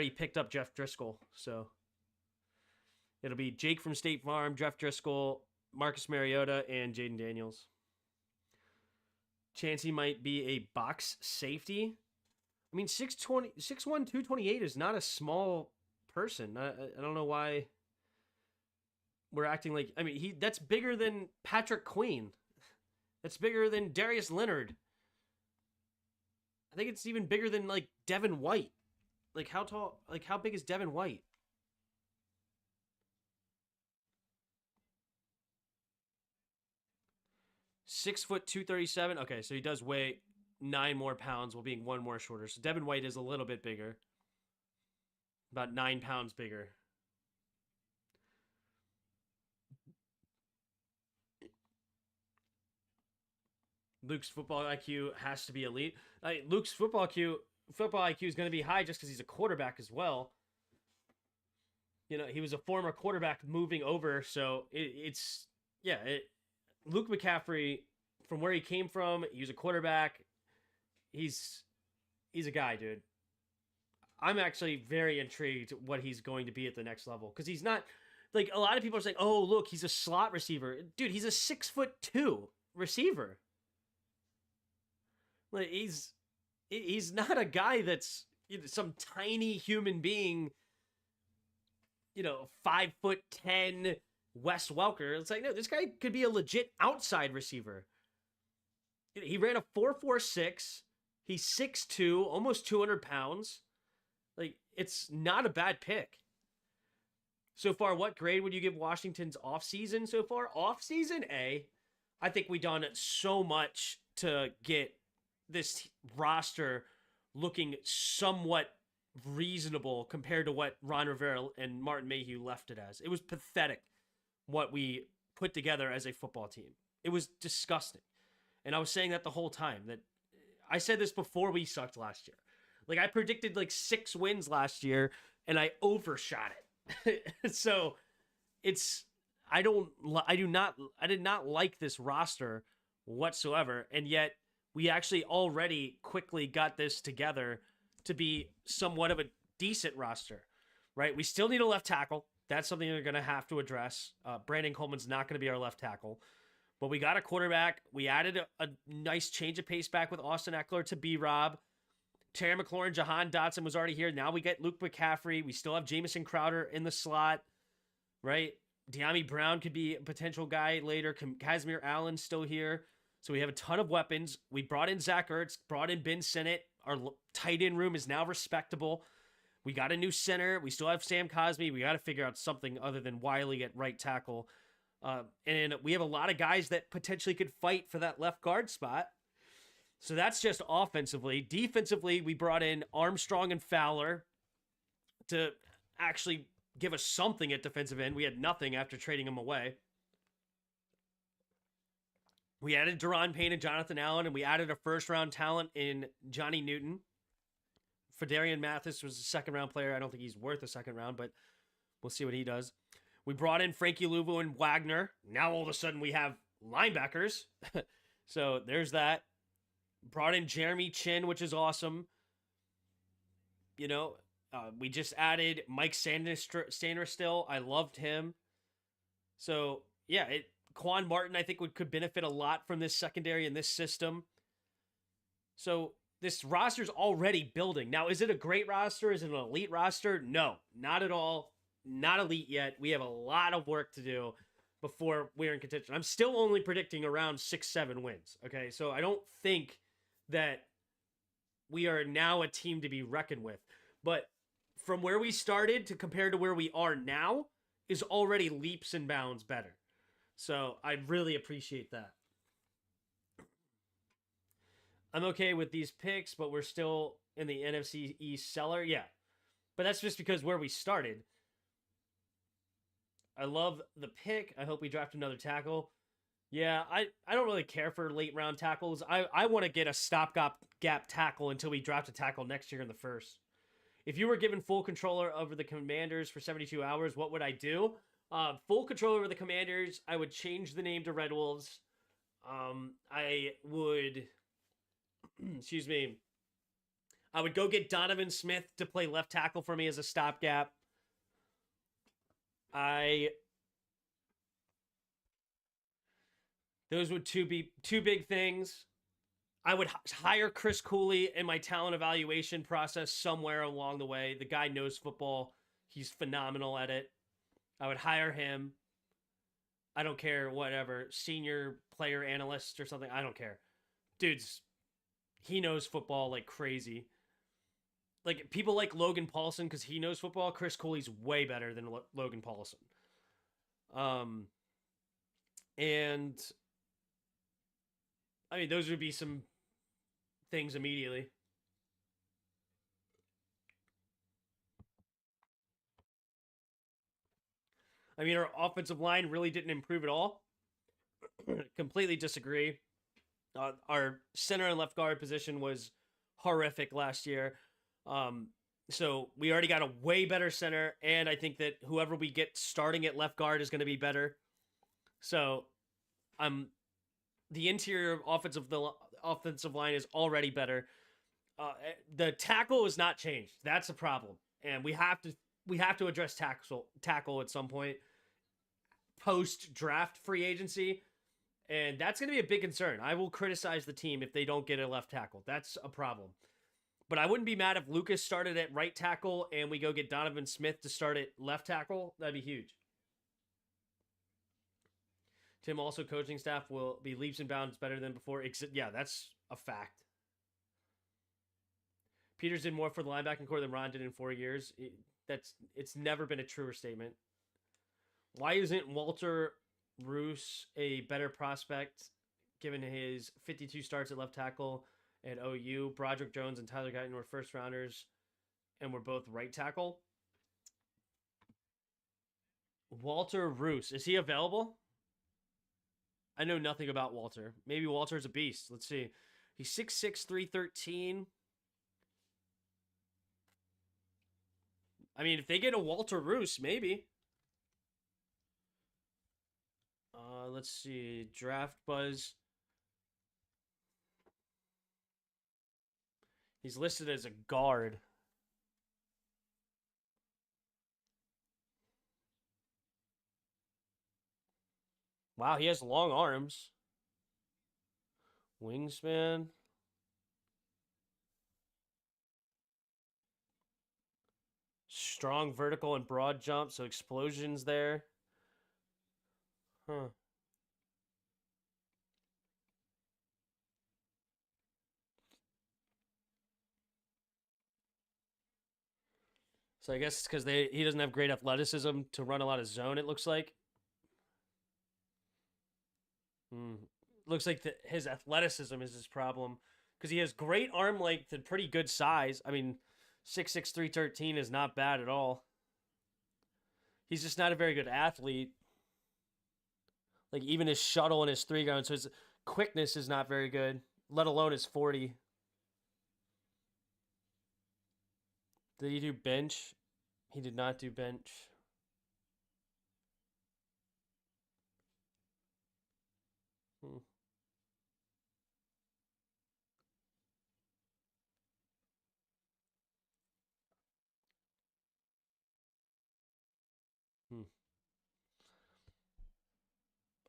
picked up Jeff Driscoll. So it'll be Jake from State Farm, Jeff Driscoll, Marcus Mariota, and Jaden Daniels. Chancey might be a box safety. I mean, 6'1", 228 is not a small person. I don't know why we're acting like... I mean, that's bigger than Patrick Queen. That's bigger than Darius Leonard. I think it's even bigger than, like, Devin White. Like, how tall... Like, how big is Devin White? Six foot 237. Okay, so he does weigh 9 more pounds while being 1 more shorter. So Devin White is a little bit bigger. About 9 pounds bigger. Luke's football IQ has to be elite. Luke's football IQ is going to be high just because he's a quarterback as well. You know, he was a former quarterback moving over, so Luke McCaffrey, from where he came from, he was a quarterback. He's a guy, dude. I'm actually very intrigued what he's going to be at the next level, because he's not like a lot of people are saying, "Oh, look, he's a slot receiver." Dude, he's a 6'2" receiver. Like he's not a guy that's some tiny human being. 5'10" Wes Welker. It's like, no, this guy could be a legit outside receiver. He ran a 4.46. He's 6'2", almost 200 pounds. Like, it's not a bad pick. So far, what grade would you give Washington's offseason so far? Offseason, A. I think we've done so much to get this roster looking somewhat reasonable compared to what Ron Rivera and Martin Mayhew left it as. It was pathetic what we put together as a football team. It was disgusting. And I was saying that the whole time. That I said this before we sucked last year. Like, I predicted like 6 wins last year, and I overshot it. So I did not like this roster whatsoever, and yet we actually already quickly got this together to be somewhat of a decent roster, right? We still need a left tackle. That's something they're going to have to address. Brandon Coleman's not going to be our left tackle. But we got a quarterback. We added a nice change of pace back with Austin Eckler to B-Rob. Terry McLaurin, Jahan Dotson was already here. Now we get Luke McCaffrey. We still have Jamison Crowder in the slot, right? De'Ami Brown could be a potential guy later. Kazmir Allen's still here. So we have a ton of weapons. We brought in Zach Ertz, brought in Ben Sinnott. Our tight end room is now respectable. We got a new center. We still have Sam Cosmi. We got to figure out something other than Wiley at right tackle. And we have a lot of guys that potentially could fight for that left guard spot. So that's just offensively. Defensively, we brought in Armstrong and Fowler to actually give us something at defensive end. We had nothing after trading them away. We added Deron Payne and Jonathan Allen, and we added a first-round talent in Johnny Newton. Fedarian Mathis was a second-round player. I don't think he's worth a second round, but we'll see what he does. We brought in Frankie Louvu and Wagner. Now all of a sudden we have linebackers. So there's that. Brought in Jeremy Chin, which is awesome. We just added Mike Sanders still. I loved him. So, yeah, Quan Martin, I think, could benefit a lot from this secondary and this system. So this roster's already building. Now, is it a great roster? Is it an elite roster? No, not at all. Not elite yet. We have a lot of work to do before we're in contention. I'm still only predicting around 6-7 wins. Okay, so I don't think that we are now a team to be reckoned with. But from where we started to compare to where we are now is already leaps and bounds better. So I really appreciate that. I'm okay with these picks, but we're still in the NFC East cellar. Yeah. But that's just because where we started. I love the pick. I hope we draft another tackle. Yeah, I don't really care for late round tackles. I want to get a stopgap tackle until we draft a tackle next year in the first. If you were given full control over the Commanders for 72 hours, what would I do? Full control over the Commanders. I would change the name to Red Wolves. I would, excuse me, I would go get Donovan Smith to play left tackle for me as a stopgap. Those would be two big things. I would hire Chris Cooley in my talent evaluation process somewhere along the way. The guy knows football. He's phenomenal at it. I would hire him. I don't care, whatever. Senior player analyst or something. I don't care. He knows football like crazy. Like, people like Logan Paulson because he knows football. Chris Cooley's way better than Logan Paulson. And I mean, those would be some things immediately. I mean, our offensive line really didn't improve at all. Completely disagree. Our center and left guard position was horrific last year. So we already got a way better center, and I think that whoever we get starting at left guard is going to be better. So the interior offensive line is already better. The tackle is not changed. That's a problem, and we have to address tackle at some point post draft free agency, and that's going to be a big concern. I will criticize the team if they don't get a left tackle. That's a problem. But I wouldn't be mad if Lucas started at right tackle and we go get Donovan Smith to start at left tackle. That'd be huge. Tim, also coaching staff will be leaps and bounds better than before. Yeah, that's a fact. Peters did more for the linebacking core than Ron did in 4 years. It's never been a truer statement. Why isn't Walter Roos a better prospect given his 52 starts at left tackle at OU? Broderick Jones and Tyler Guyton were first rounders and were both right tackle. Walter Roos, is he available? I know nothing about Walter. Maybe Walter's a beast. Let's see. He's 6'6", 313. I mean, if they get a Walter Roos, maybe. Let's see. Draft Buzz. He's listed as a guard. Wow, he has long arms. Wingspan. Strong vertical and broad jump, so explosions there. Huh. So I guess it's because he doesn't have great athleticism to run a lot of zone, it looks like. Looks like his athleticism is his problem. Because he has great arm length and pretty good size. I mean, 6'6", 313 is not bad at all. He's just not a very good athlete. Like, even his shuttle and his three gun, so his quickness is not very good, let alone his 40. Did he do bench? He did not do bench.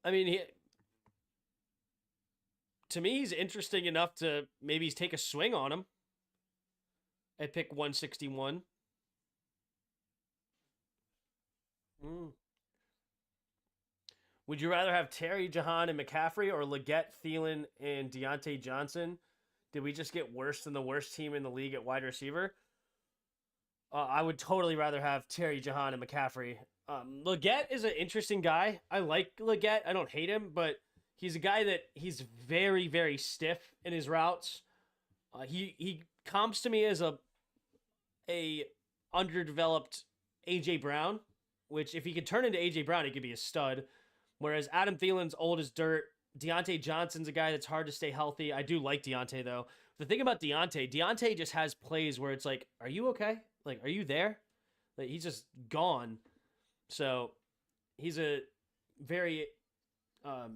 I mean, to me, he's interesting enough to maybe take a swing on him at pick 161. Would you rather have Terry, Jahan, and McCaffrey, or Leggett, Thielen, and Deontay Johnson? Did we just get worse than the worst team in the league at wide receiver? I would totally rather have Terry, Jahan, and McCaffrey. Leggett is an interesting guy. I like Leggett. I don't hate him, but he's a guy that he's very, very stiff in his routes. He comps to me as a underdeveloped AJ Brown, which if he could turn into AJ Brown, he could be a stud. Whereas Adam Thielen's old as dirt. Deontay Johnson's a guy that's hard to stay healthy. I do like Deontay, though. The thing about Deontay just has plays where it's like, are you okay? Like, are you there? Like, he's just gone. So, he's a very, but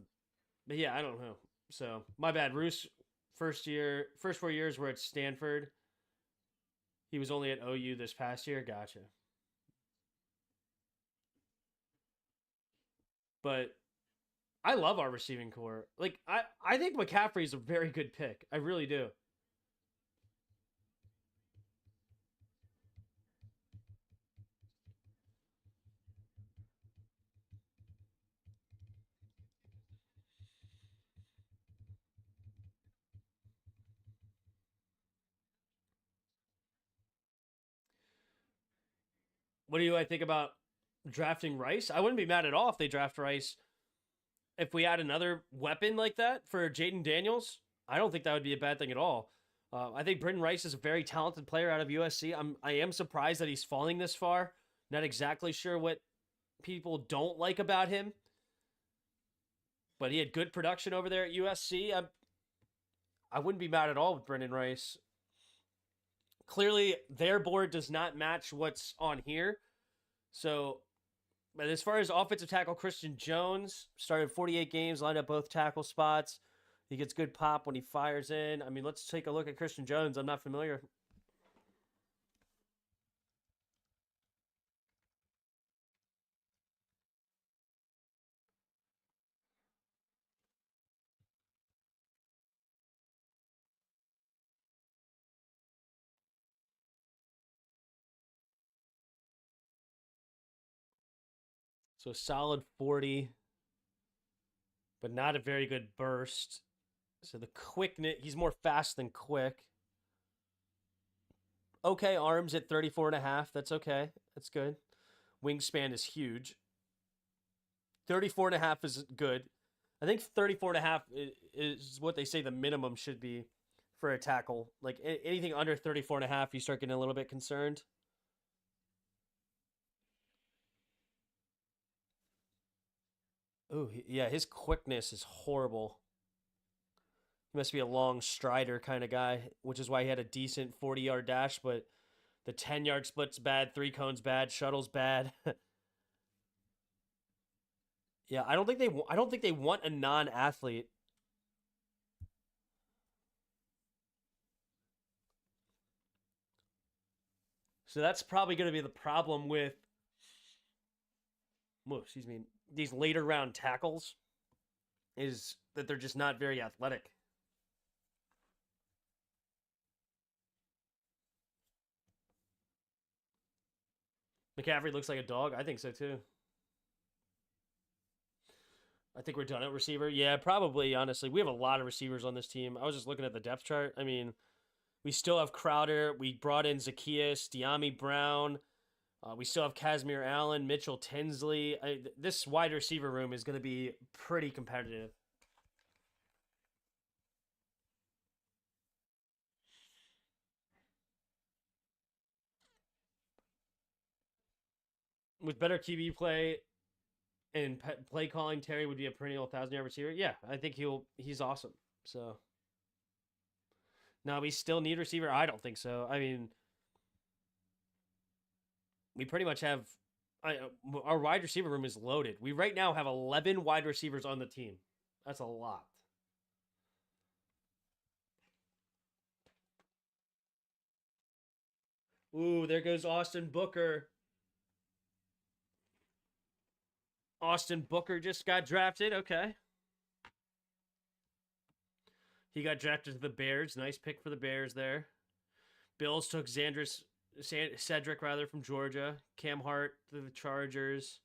yeah, I don't know. So, my bad. Roos, first 4 years were at Stanford. He was only at OU this past year. Gotcha. But I love our receiving core. Like, I think McCaffrey's a very good pick. I really do. What do I think about drafting Rice? I wouldn't be mad at all if they draft Rice. If we add another weapon like that for Jaden Daniels, I don't think that would be a bad thing at all. I think Britton Rice is a very talented player out of USC. I am surprised that he's falling this far. Not exactly sure what people don't like about him, but he had good production over there at USC. I wouldn't be mad at all with Brendan Rice. Clearly, their board does not match what's on here. So, but as far as offensive tackle, Christian Jones started 48 games, lined up both tackle spots. He gets good pop when he fires in. I mean, let's take a look at Christian Jones. I'm not familiar. So solid 40, but not a very good burst. So the quickness, he's more fast than quick. Okay, arms at 34.5. That's okay. That's good. Wingspan is huge. 34.5 is good. I think 34.5 is what they say the minimum should be for a tackle. Like anything under 34.5, you start getting a little bit concerned. Oh, yeah, his quickness is horrible. He must be a long strider kind of guy, which is why he had a decent 40-yard dash, but the 10-yard split's bad, 3 cones bad, shuttle's bad. Yeah, I don't think they want a non-athlete. So that's probably going to be the problem with these later round tackles, is that they're just not very athletic. McCaffrey looks like a dog. I think so too. I think we're done at receiver. Yeah, probably, honestly. We have a lot of receivers on this team. I was just looking at the depth chart. I mean, we still have Crowder. We brought in Zacchaeus, De'Ami Brown. We still have Casimir Allen, Mitchell Tinsley. This wide receiver room is going to be pretty competitive. With better QB play and play calling, Terry would be a perennial 1,000-yard receiver. Yeah, I think he's awesome. So, now we still need receiver? I don't think so. I mean, we pretty much have our wide receiver room is loaded. We right now have 11 wide receivers on the team. That's a lot. Ooh, there goes Austin Booker. Austin Booker just got drafted. Okay. He got drafted to the Bears. Nice pick for the Bears there. Bills took Cedric from Georgia. Cam Hart to the Chargers.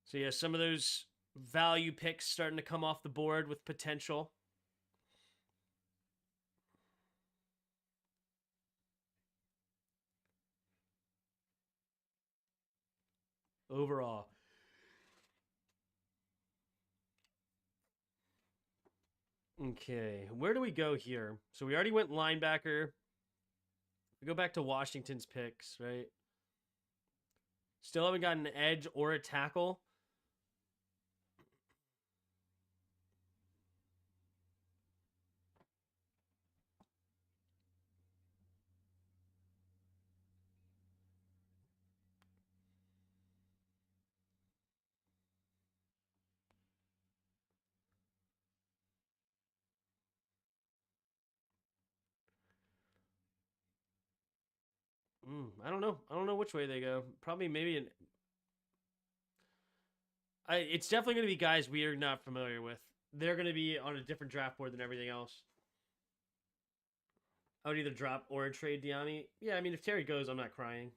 So yeah, some of those value picks starting to come off the board with potential. Overall. Okay, where do we go here? So we already went linebacker. We go back to Washington's picks, right? Still haven't gotten an edge or a tackle. I don't know. I don't know which way they go. Probably maybe an. It's definitely going to be guys we are not familiar with. They're going to be on a different draft board than everything else. I would either drop or trade Diani. Yeah, I mean, if Terry goes, I'm not crying.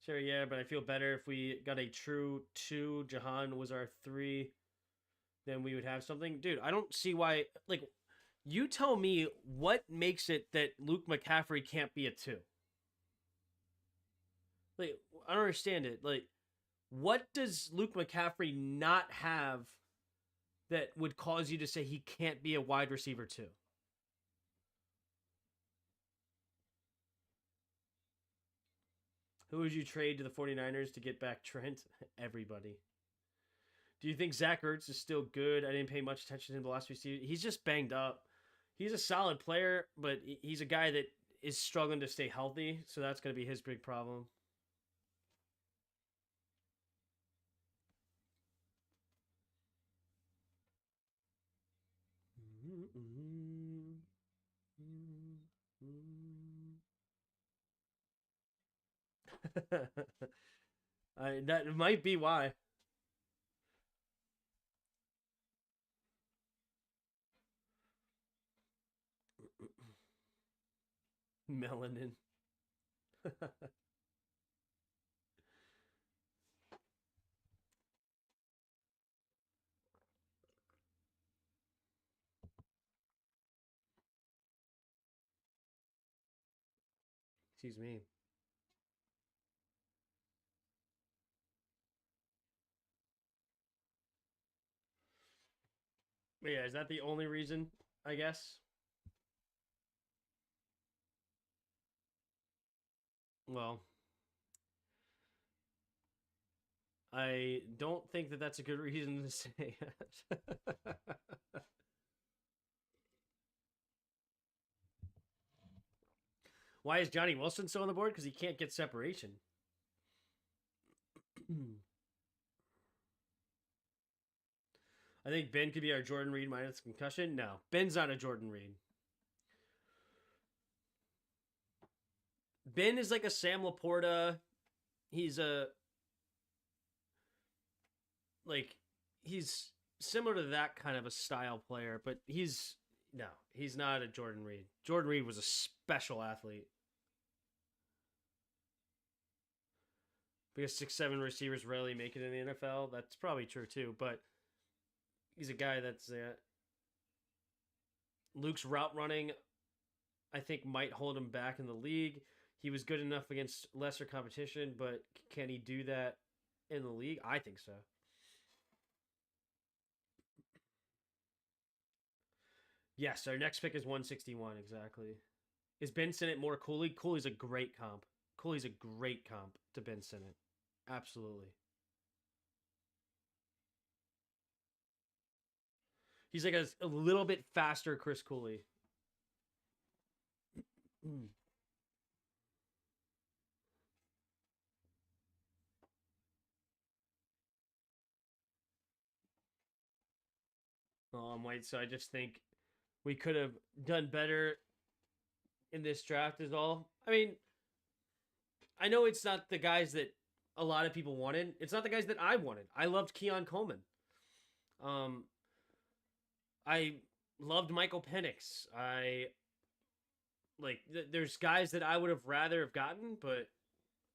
Terry, yeah, but I feel better if we got a true 2. Jahan was our 3. Then we would have something. Dude, I don't see why. Like, you tell me what makes it that Luke McCaffrey can't be a 2. Like, I don't understand it. Like, what does Luke McCaffrey not have that would cause you to say he can't be a wide receiver 2? Who would you trade to the 49ers to get back Trent? Everybody. Do you think Zach Ertz is still good? I didn't pay much attention to him the last few seasons. He's just banged up. He's a solid player, but he's a guy that is struggling to stay healthy, so that's going to be his big problem. That might be why. Melanin. Excuse me. But yeah, is that the only reason, I guess? Well, I don't think that that's a good reason to say it. Why is Johnny Wilson still on the board? Because he can't get separation. I think Ben could be our Jordan Reed minus concussion. No, Ben's not a Jordan Reed. Ben is like a Sam Laporta. He's he's similar to that kind of a style player, but he's not a Jordan Reed. Jordan Reed was a special athlete. Because 6'7" receivers rarely make it in the NFL. That's probably true too, but he's a guy that's Luke's route running, I think, might hold him back in the league. He was good enough against lesser competition, but can he do that in the league? I think so. Yes, our next pick is 161, exactly. Is Ben Sinnott more Cooley? Cooley's a great comp. Cooley's a great comp to Ben Sinnott. Absolutely. He's like a little bit faster Chris Cooley. I'm white, so I just think we could have done better in this draft is all. I mean, I know it's not the guys that a lot of people wanted. It's not the guys that I wanted. I loved Keon Coleman. I loved Michael Penix. There's guys that I would have rather have gotten, but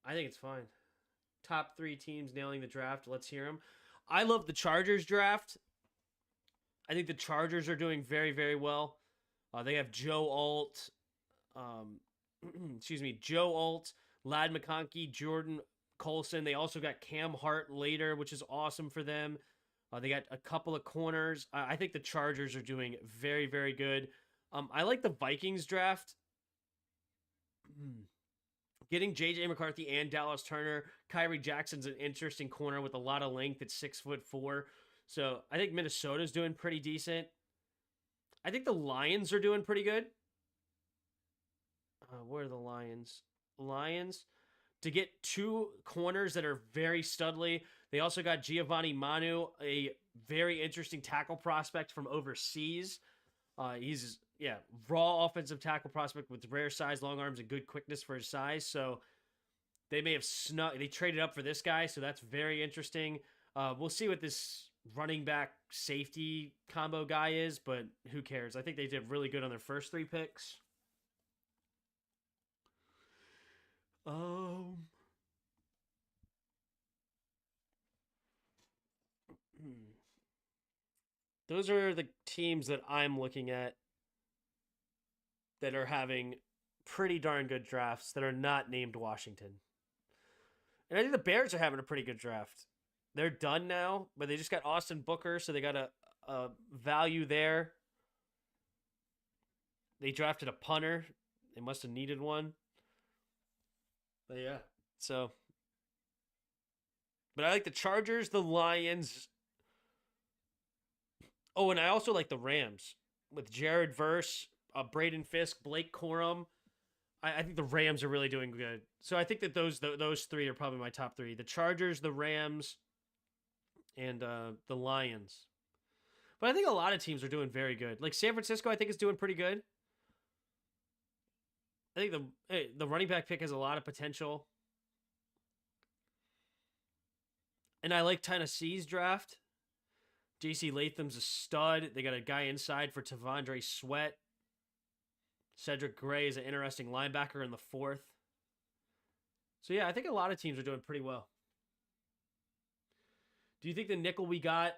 I think it's fine. Top 3 teams nailing the draft. Let's hear them. I love the Chargers draft. I think the Chargers are doing very, very well. They have Joe Alt, Joe Alt, Ladd McConkey, Jordan Colson. They also got Cam Hart later, which is awesome for them. They got a couple of corners. I think the Chargers are doing very, very good. I like the Vikings draft. Getting J.J. McCarthy and Dallas Turner. Kyrie Jackson's an interesting corner with a lot of length at 6'4". So I think Minnesota's doing pretty decent. I think the Lions are doing pretty good. Where are the Lions? Lions, to get two corners that are very studly. They also got Giovanni Manu, a very interesting tackle prospect from overseas. He's raw offensive tackle prospect with rare size, long arms, and good quickness for his size. So they may have they traded up for this guy, so that's very interesting. We'll see what this running back safety combo guy is, but who cares? I think they did really good on their first 3 picks. Those are the teams that I'm looking at that are having pretty darn good drafts that are not named Washington. And I think the Bears are having a pretty good draft. They're done now, but they just got Austin Booker, so they got a value there. They drafted a punter. They must have needed one. But yeah, so. But I like the Chargers, the Lions. Oh, and I also like the Rams with Jared Verse, Braden Fisk, Blake Corum. I think the Rams are really doing good. So I think that those 3 are probably my top 3. The Chargers, the Rams, and the Lions. But I think a lot of teams are doing very good. Like San Francisco, I think is doing pretty good. I think the running back pick has a lot of potential. And I like Tennessee's draft. J.C. Latham's a stud. They got a guy inside for Tavondre Sweat. Cedric Gray is an interesting linebacker in the 4th. So, yeah, I think a lot of teams are doing pretty well. Do you think the nickel we got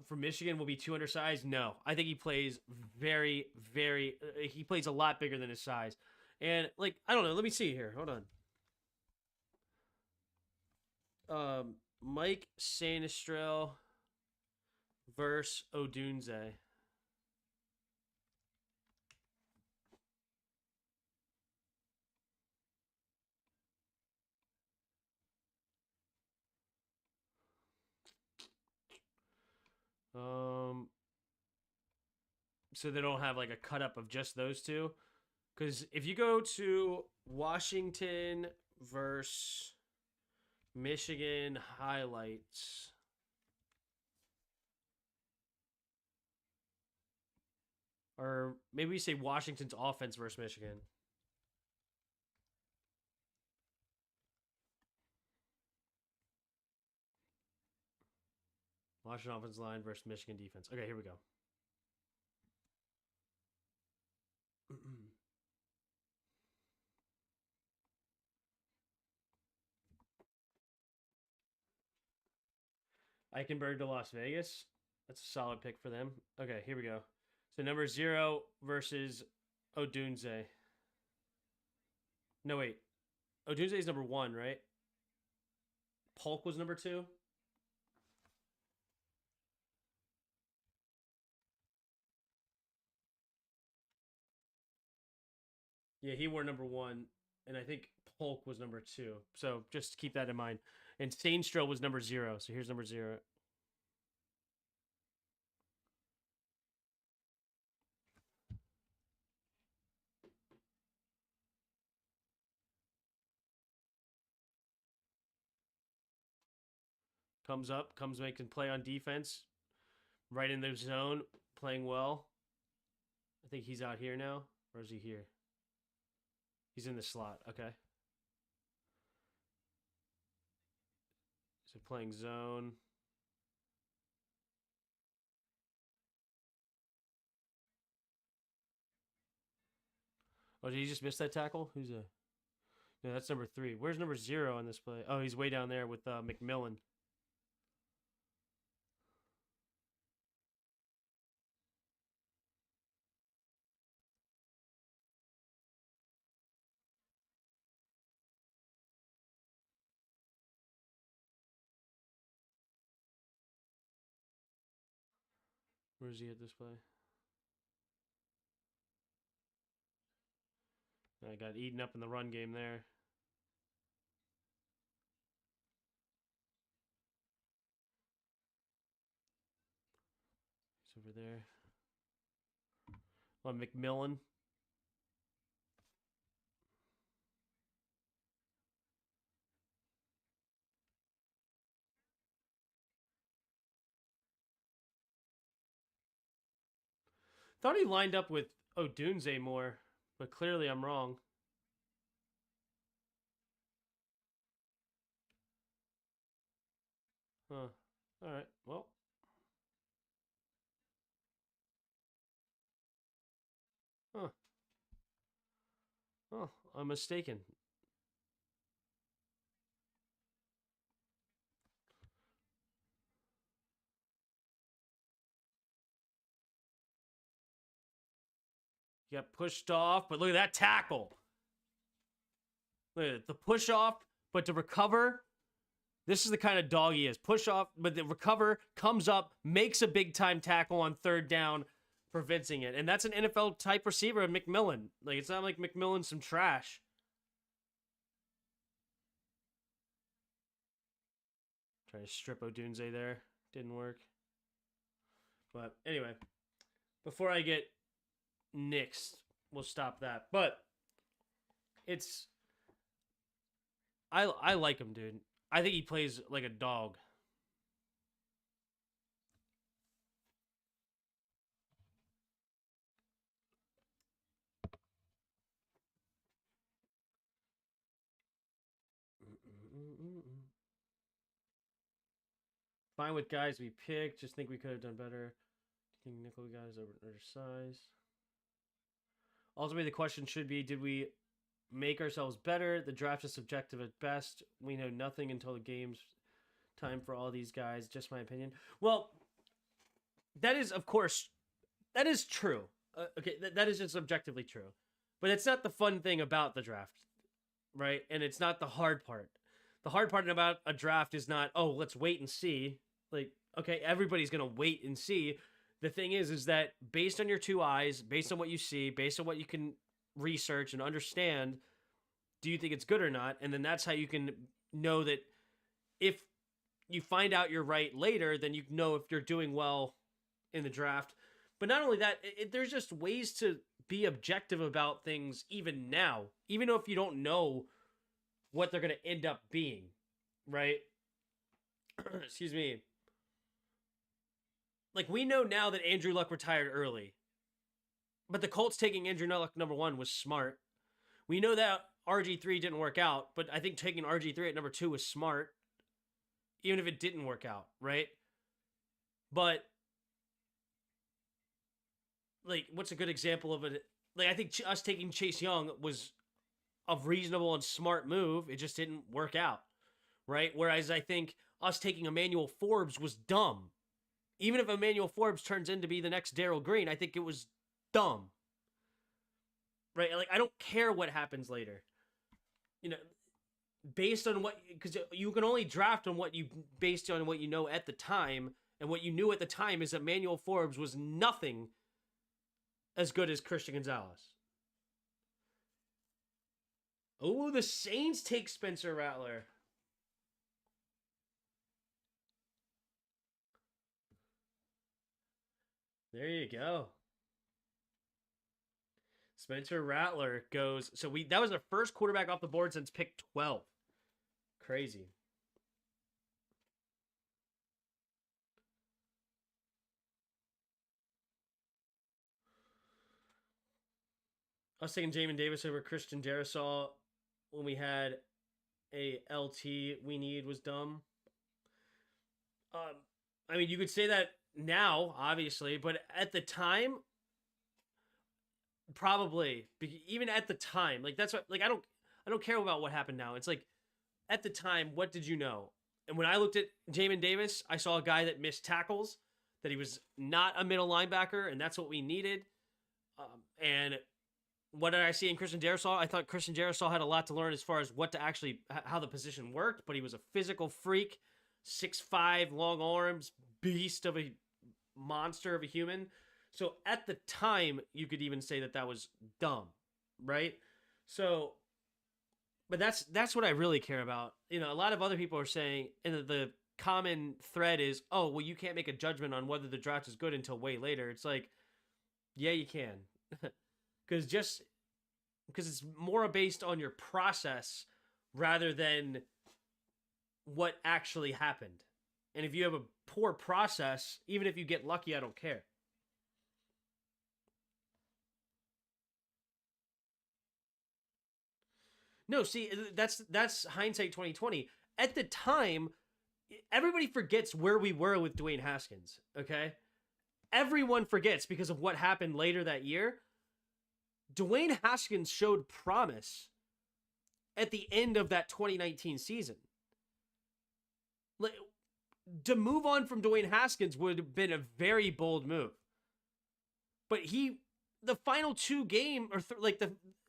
from Michigan will be too undersized? No. I think he plays very, very... he plays a lot bigger than his size. And, like, I don't know. Let me see here. Hold on. Mike Sanistrell versus Odunze. So they don't have like a cut up of just those two. Because if you go to Washington versus Michigan highlights. Or maybe we say Washington's offense versus Michigan. Washington offensive line versus Michigan defense. Okay, here we go. Eichenberg to Las Vegas. That's a solid pick for them. Okay, here we go. So number 0 versus Odunze. No, wait. Odunze is number 1, right? Polk was number 2? Yeah, he wore number 1, and I think Polk was number 2. So just keep that in mind. And Stainstro was number 0. So here's number 0. Comes up, comes making play on defense. Right in the zone, playing well. I think he's out here now. Or is he here? He's in the slot. Okay. So playing zone. Oh, did he just miss that tackle? Who's a... No, that's number 3. Where's number 0 on this play? Oh, he's way down there with McMillan. Where is he at this play? I got eaten up in the run game there. He's over there. On McMillan. Thought he lined up with Odunze more, but clearly I'm wrong. Huh. Alright, well. Huh. Oh, I'm mistaken. He got pushed off, but look at that tackle. Look at it, the push off, but to recover, this is the kind of dog he is. Push off, but the recover, comes up, makes a big time tackle on third down, preventing it. And that's an NFL type receiver, McMillan. Like, it's not like McMillan's some trash. Try to strip Odunze there. Didn't work. But anyway, before I get nixed, we'll stop that. But it's... I like him, dude. I think he plays like a dog. Fine with guys we picked. Just think we could have done better. Think nickel guys are undersized. Ultimately, the question should be, did we make ourselves better? The draft is subjective at best. We know nothing until the game's time for all these guys. Just my opinion. Well, that is, of course, that is true. Okay, that is just objectively true. But it's not the fun thing about the draft, right? And it's not the hard part. The hard part about a draft is not, oh, let's wait and see. Like, okay, everybody's going to wait and see. The thing is that based on your two eyes, based on what you see, based on what you can research and understand, do you think it's good or not? And then that's how you can know that if you find out you're right later, then you know if you're doing well in the draft. But not only that, there's just ways to be objective about things even now, even if you don't know what they're going to end up being, right? Excuse me. Like, we know now that Andrew Luck retired early. But the Colts taking Andrew Luck number 1 was smart. We know that RG3 didn't work out, but I think taking RG3 at number 2 was smart. Even if it didn't work out, right? But, like, what's a good example of it? Like, I think us taking Chase Young was a reasonable and smart move. It just didn't work out, right? Whereas I think us taking Emmanuel Forbes was dumb. Even if Emmanuel Forbes turns in to be the next Darryl Green, I think it was dumb. Right? Like, I don't care what happens later. You know, based on what... Because you can only draft on what you... Based on what you know at the time. And what you knew at the time is that Emmanuel Forbes was nothing as good as Christian Gonzalez. Oh, the Saints take Spencer Rattler. There you go. Spencer Rattler goes... So that was our first quarterback off the board since pick 12. Crazy. I was taking Jamin Davis over Christian Darrisaw when we had a LT we need was dumb. I mean, you could say that now, obviously, but at the time, probably. Even at the time, like, that's what, like, I don't care about what happened now. It's like, at the time, what did you know? And when I looked at Jamin Davis, I saw a guy that missed tackles, that he was not a middle linebacker, and that's what we needed. And what did I see in Christian Darrisaw? I thought Christian Darrisaw had a lot to learn as far as what to actually, how the position worked, but he was a physical freak, 6'5", long arms, beast of a monster of a human. So at the time, you could even say that was dumb, right? So, but that's what I really care about. You know, a lot of other people are saying, and the common thread is, oh, well, you can't make a judgment on whether the draft is good until way later. It's like, yeah, you can. Because it's more based on your process rather than what actually happened. And if you have a poor process, even if you get lucky, I don't care. No, see, that's hindsight 2020. At the time, everybody forgets where we were with Dwayne Haskins, okay? Everyone forgets because of what happened later that year. Dwayne Haskins showed promise at the end of that 2019 season. To move on from Dwayne Haskins would have been a very bold move. But the final 2 games, or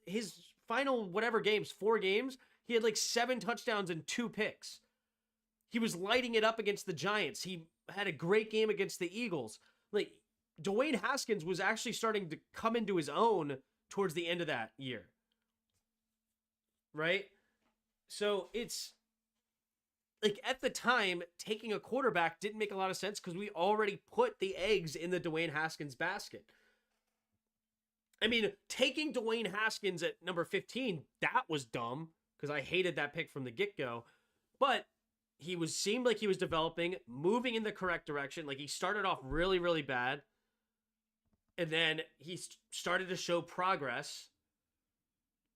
his final whatever games, 4 games, he had like 7 touchdowns and 2 picks. He was lighting it up against the Giants. He had a great game against the Eagles. Like, Dwayne Haskins was actually starting to come into his own towards the end of that year. Right? So it's like, at the time, taking a quarterback didn't make a lot of sense because we already put the eggs in the Dwayne Haskins basket. I mean, taking Dwayne Haskins at number 15, that was dumb because I hated that pick from the get-go. But seemed like he was developing, moving in the correct direction. Like, he started off really, really bad. And then he started to show progress.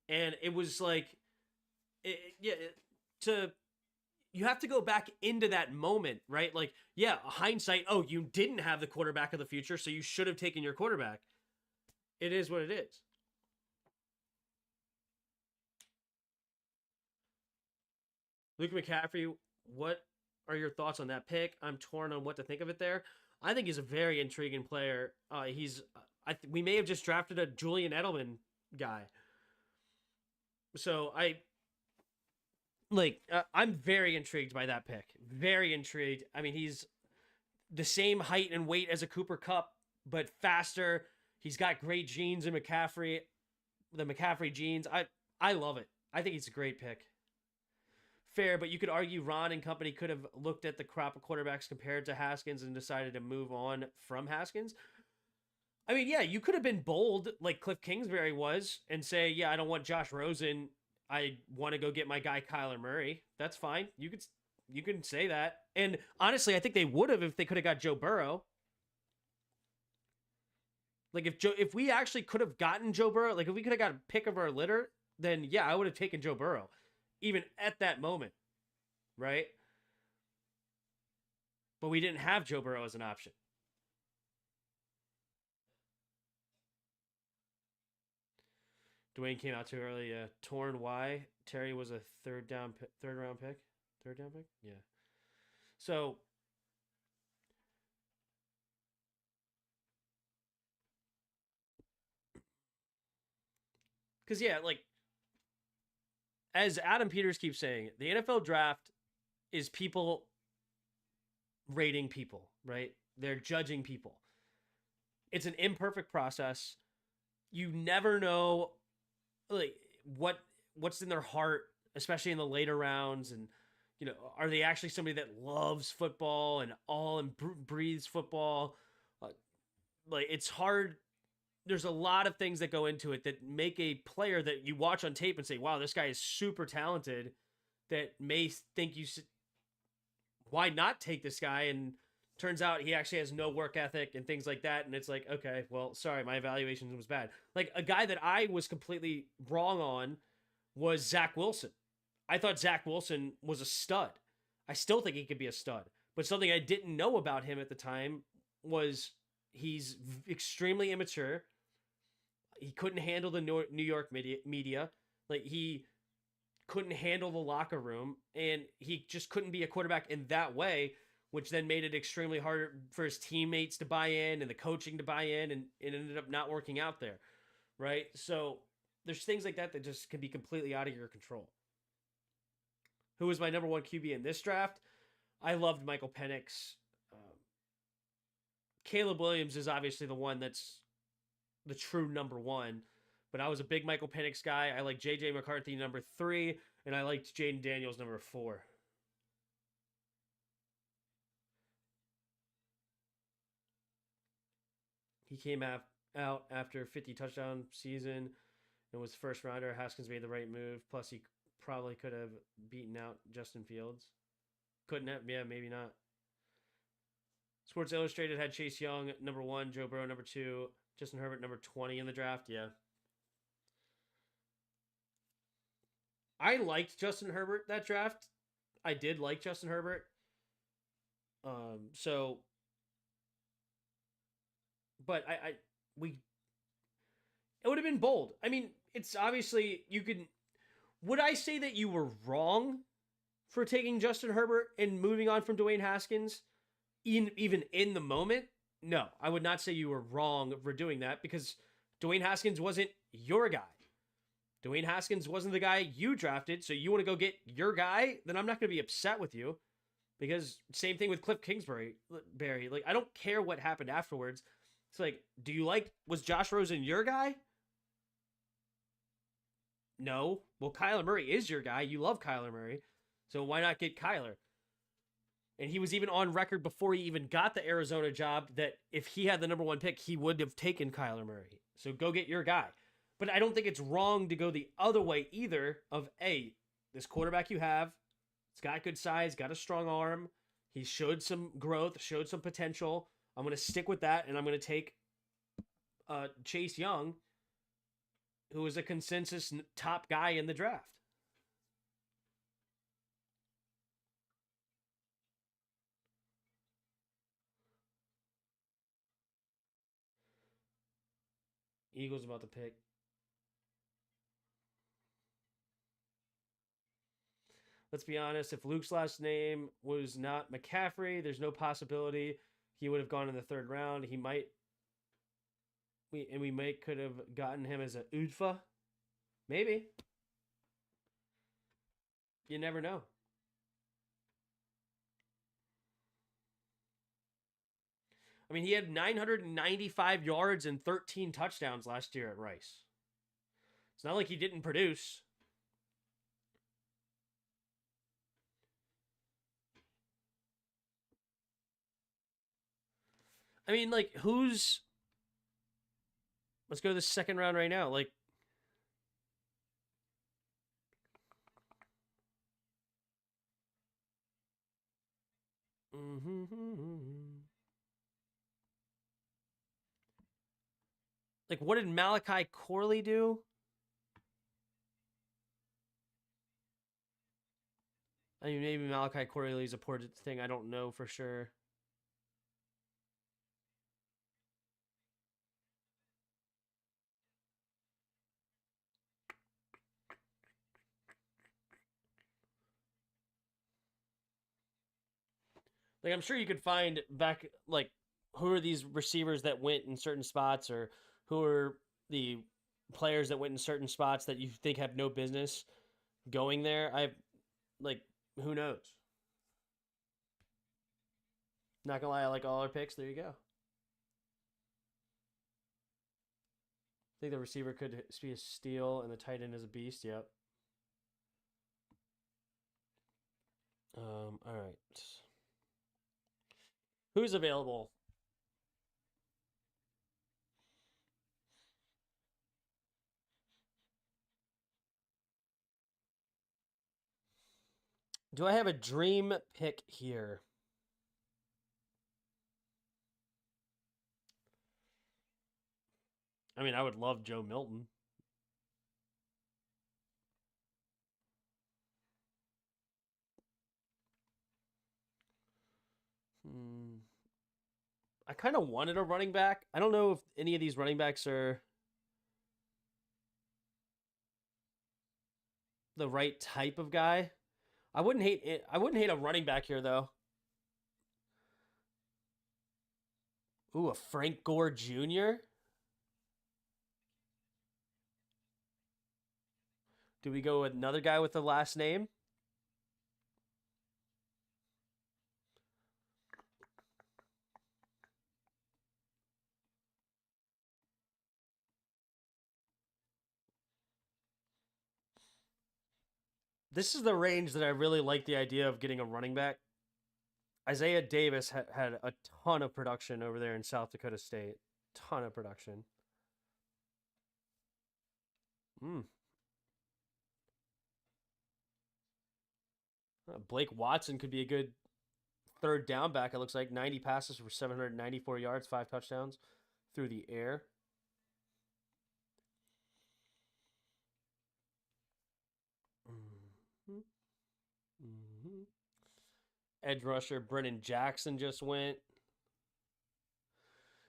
And it was like, you have to go back into that moment, right? Like, yeah, hindsight, oh, you didn't have the quarterback of the future, so you should have taken your quarterback. It is what it is. Luke McCaffrey, what are your thoughts on that pick? I'm torn on what to think of it there. I think he's a very intriguing player. We may have just drafted a Julian Edelman guy. So I'm very intrigued by that pick. Very intrigued. I mean, he's the same height and weight as a Cooper Kupp, but faster. He's got great genes in McCaffrey. The McCaffrey genes. I love it. I think he's a great pick. Fair, but you could argue Ron and company could have looked at the crop of quarterbacks compared to Haskins and decided to move on from Haskins. I mean, yeah, you could have been bold like Cliff Kingsbury was and say, yeah, I don't want Josh Rosen. I want to go get my guy Kyler Murray. That's fine. You can say that. And honestly, I think they would have if they could have got Joe Burrow. Like, if we actually could have gotten Joe Burrow, like if we could have got a pick of our litter, then yeah, I would have taken Joe Burrow. Even at that moment, right? But we didn't have Joe Burrow as an option. Dwayne came out too early. Torn why? Terry was a third round pick. Yeah. So because yeah, like as Adam Peters keeps saying, the NFL draft is people rating people, right? They're judging people. It's an imperfect process. You never know like what's in their heart, especially in the later rounds, and you know, are they actually somebody that loves football and breathes football? Like it's hard. There's a lot of things that go into it that make a player that you watch on tape and say, wow, this guy is super talented, that may think why not take this guy? And turns out he actually has no work ethic and things like that. And it's like, okay, well, sorry, my evaluation was bad. Like a guy that I was completely wrong on was Zach Wilson. I thought Zach Wilson was a stud. I still think he could be a stud. But something I didn't know about him at the time was he's extremely immature. He couldn't handle the New York media. Like, he couldn't handle the locker room, and he just couldn't be a quarterback in that way, which then made it extremely hard for his teammates to buy in and the coaching to buy in, and it ended up not working out there, right? So there's things like that that just can be completely out of your control. Who was my number 1 QB in this draft? I loved Michael Penix. Caleb Williams is obviously the one that's the true number one. But I was a big Michael Penix guy. I like J.J. McCarthy number 3, and I liked Jaden Daniels number 4. He came out after a 50 touchdown season and was first rounder. Haskins made the right move. Plus, he probably could have beaten out Justin Fields. Couldn't have? Yeah, maybe not. Sports Illustrated had Chase Young number 1, Joe Burrow number 2, Justin Herbert number 20 in the draft. Yeah. I liked Justin Herbert that draft. I did like Justin Herbert. But it would have been bold. I mean, it's obviously would I say that you were wrong for taking Justin Herbert and moving on from Dwayne Haskins even in the moment? No, I would not say you were wrong for doing that because Dwayne Haskins wasn't your guy. Dwayne Haskins wasn't the guy you drafted, so you want to go get your guy, then I'm not going to be upset with you. Because same thing with Cliff Kingsbury. Like, I don't care what happened afterwards. It's like, was Josh Rosen your guy? No. Well, Kyler Murray is your guy. You love Kyler Murray. So why not get Kyler? And he was even on record before he even got the Arizona job that if he had the number 1 pick, he would have taken Kyler Murray. So go get your guy. But I don't think it's wrong to go the other way either of, hey, this quarterback you have, it's got good size, got a strong arm. He showed some growth, showed some potential. I'm going to stick with that, and I'm going to take Chase Young, who was a consensus top guy in the draft. Eagles about to pick. Let's be honest, if Luke's last name was not McCaffrey, there's no possibility he would have gone in the 3rd round. We could have gotten him as a UDFA. Maybe. You never know. I mean, he had 995 yards and 13 touchdowns last year at Rice. It's not like he didn't produce. I mean, like, let's go to the 2nd round right now. Like, like, what did Malachi Corley do? I mean, maybe Malachi Corley is a poor thing. I don't know for sure. Like, I'm sure you could find back, like, who are these receivers that went in certain spots, or who are the players that went in certain spots that you think have no business going there. Who knows? Not gonna lie, I like all our picks. There you go. I think the receiver could be a steal, and the tight end is a beast. Yep. All right. Who's available? Do I have a dream pick here? I mean, I would love Joe Milton. I kind of wanted a running back. I don't know if any of these running backs are the right type of guy. I wouldn't hate it. I wouldn't hate a running back here, though. Ooh, a Frank Gore Jr.? Do we go with another guy with the last name? This is the range that I really like the idea of getting a running back. Isaiah Davis had a ton of production over there in South Dakota State. Ton of production. Blake Watson could be a good third down back. It looks like 90 passes for 794 yards, 5 touchdowns through the air. Edge rusher Brennan Jackson just went.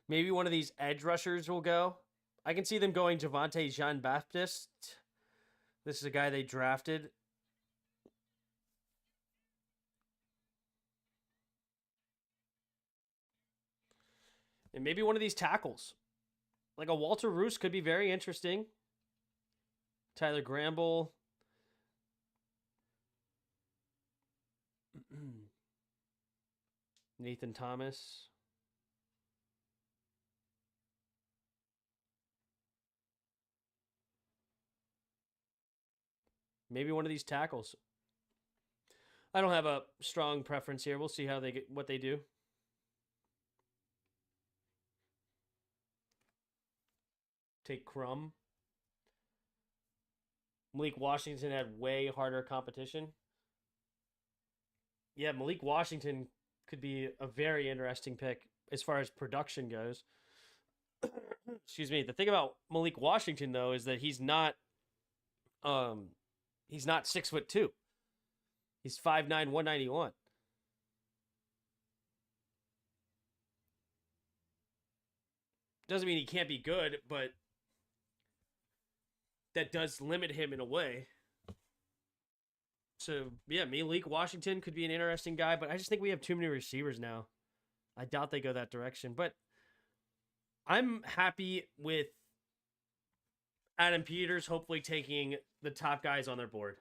Maybe one of these edge rushers will go. I can see them going Javonte Jean-Baptiste. This is a guy they drafted. And maybe one of these tackles. Like a Walter Roos could be very interesting. Tyler Gramble. Nathan Thomas. Maybe one of these tackles. I don't have a strong preference here. We'll see how they get what they do. Take Crum. Malik Washington had way harder competition. Yeah, Malik Washington could be a very interesting pick as far as production goes. Excuse me. The thing about Malik Washington though is that he's not 6'2". He's 5'9", 191. Doesn't mean he can't be good, but that does limit him in a way. So, yeah, Malik Washington could be an interesting guy, but I just think we have too many receivers now. I doubt they go that direction, but I'm happy with Adam Peters hopefully taking the top guys on their board.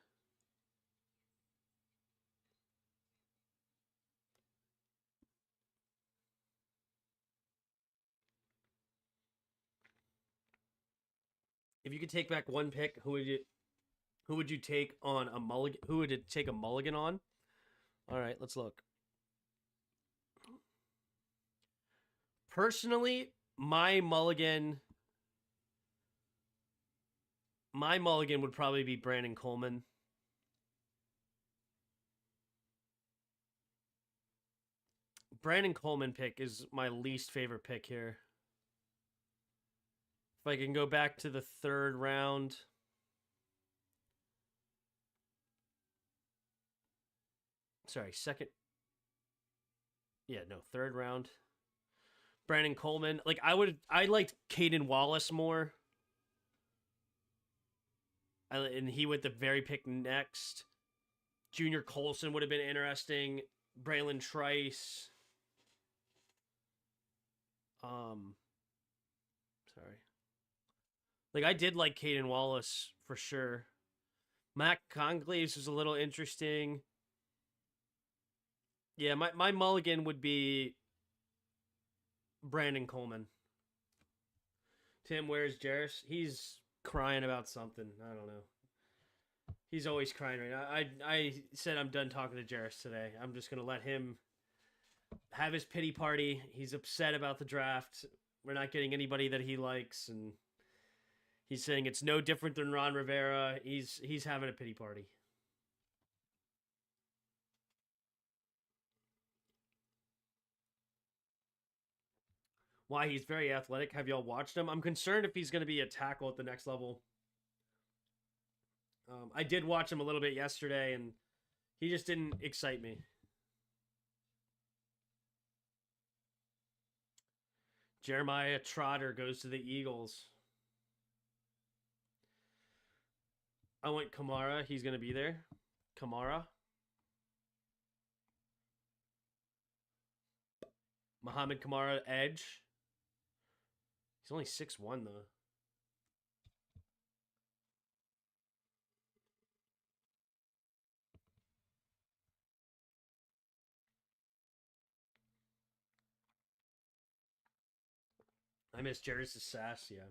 If you could take back one pick, who would you take on a mulligan? Who would it take a mulligan on? All right, let's look. Personally, my mulligan would probably be Brandon Coleman. Brandon Coleman pick is my least favorite pick here. If I can go back to the third round. Sorry, second. Yeah, no, third round. Brandon Coleman. Like I liked Caden Wallace more. And he went the very pick next. Junior Colson would have been interesting. Braylon Trice. Sorry. Like I did like Caden Wallace for sure. Mac Conglaves was a little interesting. Yeah, my mulligan would be Brandon Coleman. Tim, where's Jarris? He's crying about something. I don't know. He's always crying right now. I said I'm done talking to Jarris today. I'm just going to let him have his pity party. He's upset about the draft. We're not getting anybody that he likes, and he's saying it's no different than Ron Rivera. He's having a pity party. Why? He's very athletic. Have y'all watched him? I'm concerned if he's going to be a tackle at the next level. I did watch him a little bit yesterday, and he just didn't excite me. Jeremiah Trotter goes to the Eagles. I went Kamara. He's going to be there. Kamara. Muhammad Kamara, edge. He's only 6'1", though. I miss Jarris' sass, yeah.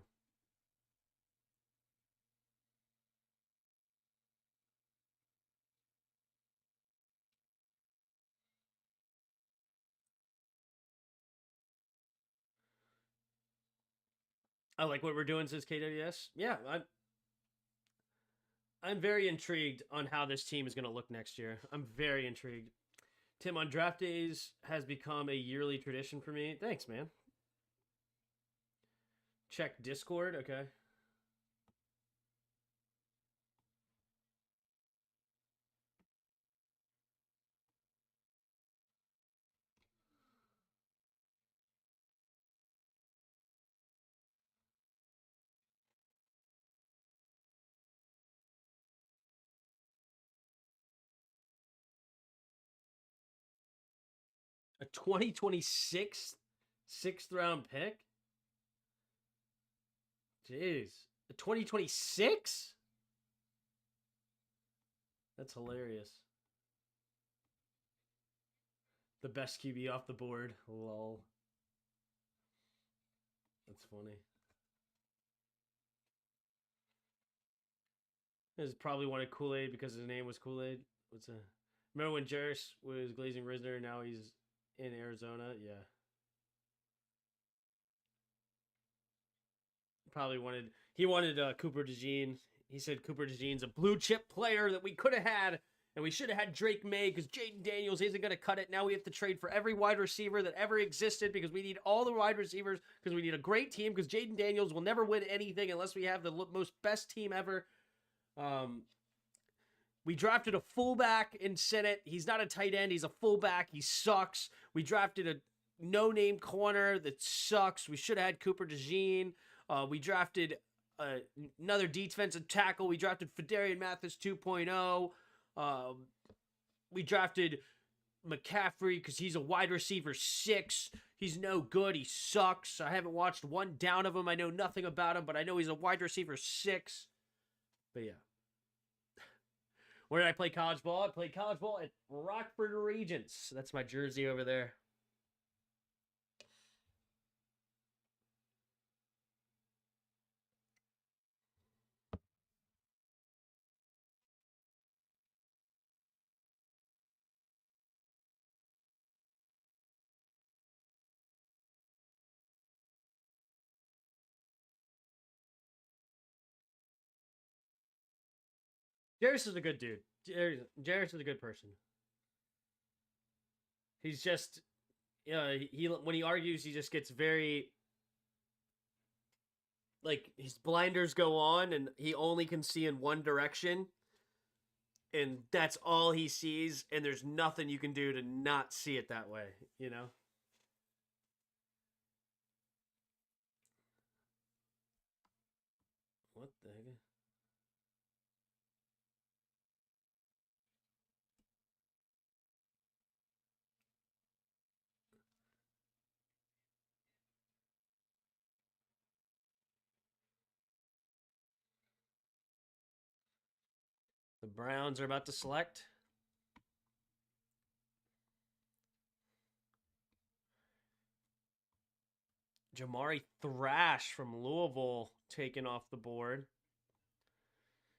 I like what we're doing, says KWS. Yeah, I'm very intrigued on how this team is going to look next year. I'm very intrigued. Tim, on draft days has become a yearly tradition for me. Thanks, man. Check Discord. Okay. A 2026 sixth round pick? Jeez. A 2026? That's hilarious. The best QB off the board. Lol. That's funny. This probably wanted Kool-Aid because his name was Kool-Aid. Remember when Jarris was Glazing Risner? Now he's in Arizona. Yeah. He wanted Cooper DeJean. He said Cooper DeJean's a blue chip player that we could have had, and we should have had Drake May because Jaden Daniels isn't going to cut it. Now we have to trade for every wide receiver that ever existed because we need all the wide receivers because we need a great team because Jaden Daniels will never win anything unless we have the most best team ever. We drafted a fullback in Senate. He's not a tight end. He's a fullback. He sucks. We drafted a no-name corner that sucks. We should have had Cooper DeJean. We drafted another defensive tackle. We drafted Fedarian Mathis 2.0. We drafted McCaffrey because he's a wide receiver 6. He's no good. He sucks. I haven't watched one down of him. I know nothing about him, but I know he's a wide receiver 6. But yeah. Where did I play college ball? I played college ball at Rockford Regents. That's my jersey over there. Jarris is a good dude. Jarris is a good person. He's just, he when he argues, he just gets very, like, his blinders go on, and he only can see in one direction, and that's all he sees, and there's nothing you can do to not see it that way, you know? What the heck? The Browns are about to select. Jamari Thrash from Louisville taken off the board.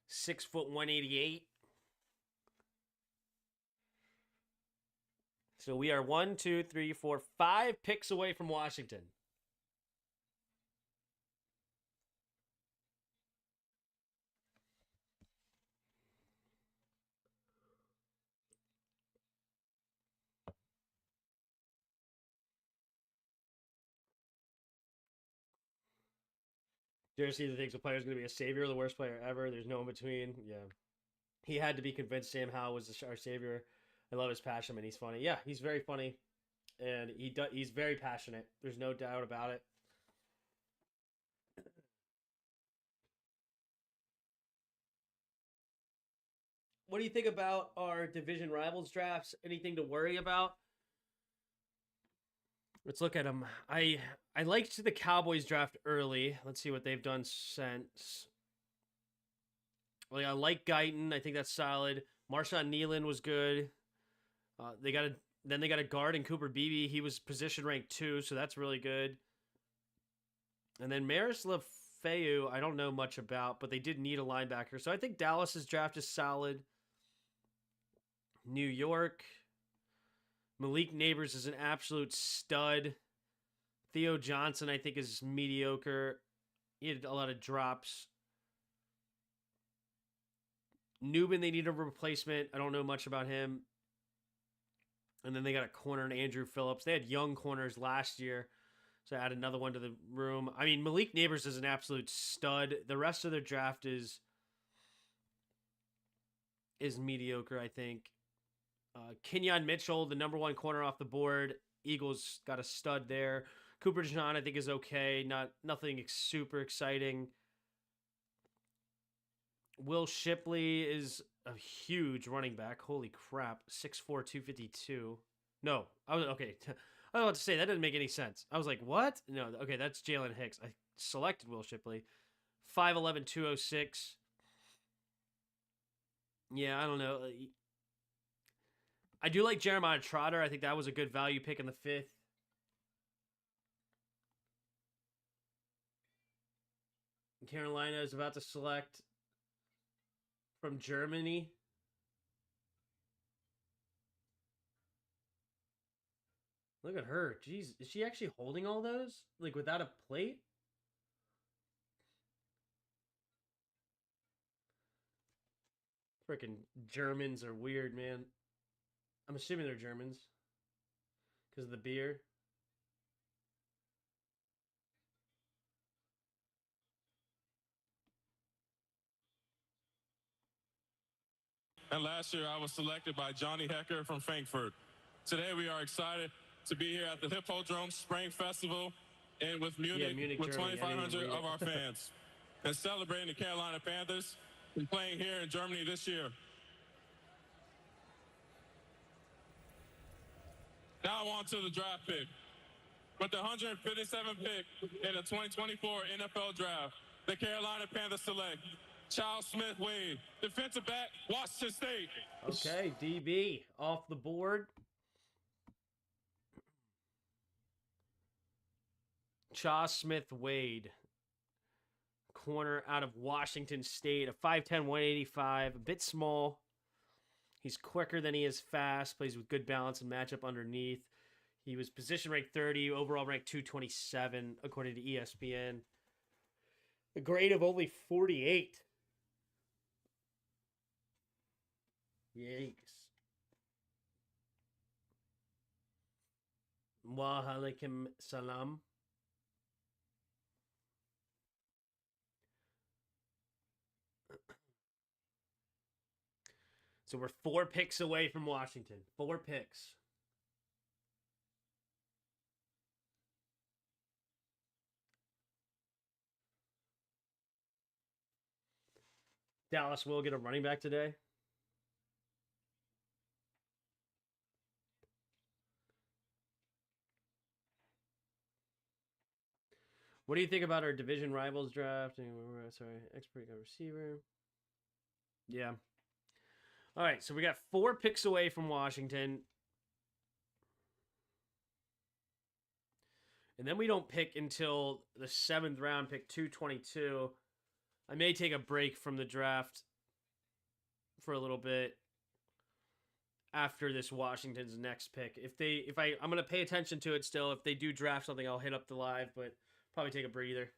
6 foot 188. So we are 1, 2, 3, 4, 5 picks away from Washington. Jersey thinks a player is going to be a savior, the worst player ever. There's no in between. Yeah. He had to be convinced Sam Howell was our savior. I love his passion, and he's funny. Yeah, he's very funny, and he's very passionate. There's no doubt about it. What do you think about our division rivals drafts? Anything to worry about? Let's look at them. I liked the Cowboys draft early. Let's see what they've done since. Well, I like Guyton. I think that's solid. Marshawn Nealon was good. They got a guard in Cooper Beebe. He was position ranked 2, so that's really good. And then Miroslav Feu, I don't know much about, but they did need a linebacker. So I think Dallas's draft is solid. New York. Malik Neighbors is an absolute stud. Theo Johnson, I think, is mediocre. He had a lot of drops. Newman, they need a replacement. I don't know much about him. And then they got a corner in Andrew Phillips. They had young corners last year, so add another one to the room. I mean, Malik Neighbors is an absolute stud. The rest of their draft is mediocre, I think. Kenyon Mitchell, the number one corner off the board. Eagles got a stud there. Cooper DeJean, I think, is okay. Nothing super exciting. Will Shipley is a huge running back. Holy crap. 6'4", 252. No. I was okay. I was about to say, that doesn't make any sense. I was like, what? No, okay, that's Jalen Hicks. I selected Will Shipley. 5'11", 206. Yeah, I don't know. I do like Jeremiah Trotter. I think that was a good value pick in the 5th. Carolina is about to select from Germany. Look at her. Jeez, is she actually holding all those? Like, without a plate? Freaking Germans are weird, man. I'm assuming they're Germans. Because of the beer. And last year, I was selected by Johnny Hecker from Frankfurt. Today, we are excited to be here at the Hippodrome Spring Festival and with Munich with 2,500 of our fans and celebrating the Carolina Panthers and playing here in Germany this year. Now on to the draft pick. With the 157th pick in the 2024 NFL Draft, the Carolina Panthers select Charles Smith-Wade, defensive back, Washington State. Okay, DB off the board. Charles Smith-Wade, corner out of Washington State, a 5'10", 185, a bit small. He's quicker than he is fast, plays with good balance and matchup underneath. He was position ranked 30, overall ranked 227, according to ESPN. A grade of only 48. Yikes. Wa alaikum salam. So we're 4 picks away from Washington. 4 picks. Dallas will get a running back today. What do you think about our division rivals draft? Sorry, expert receiver. Yeah. All right, so we got 4 picks away from Washington. And then we don't pick until the 7th round, pick 222. I may take a break from the draft for a little bit after this Washington's next pick. I'm going to pay attention to it still. If they do draft something, I'll hit up the live, but probably take a breather.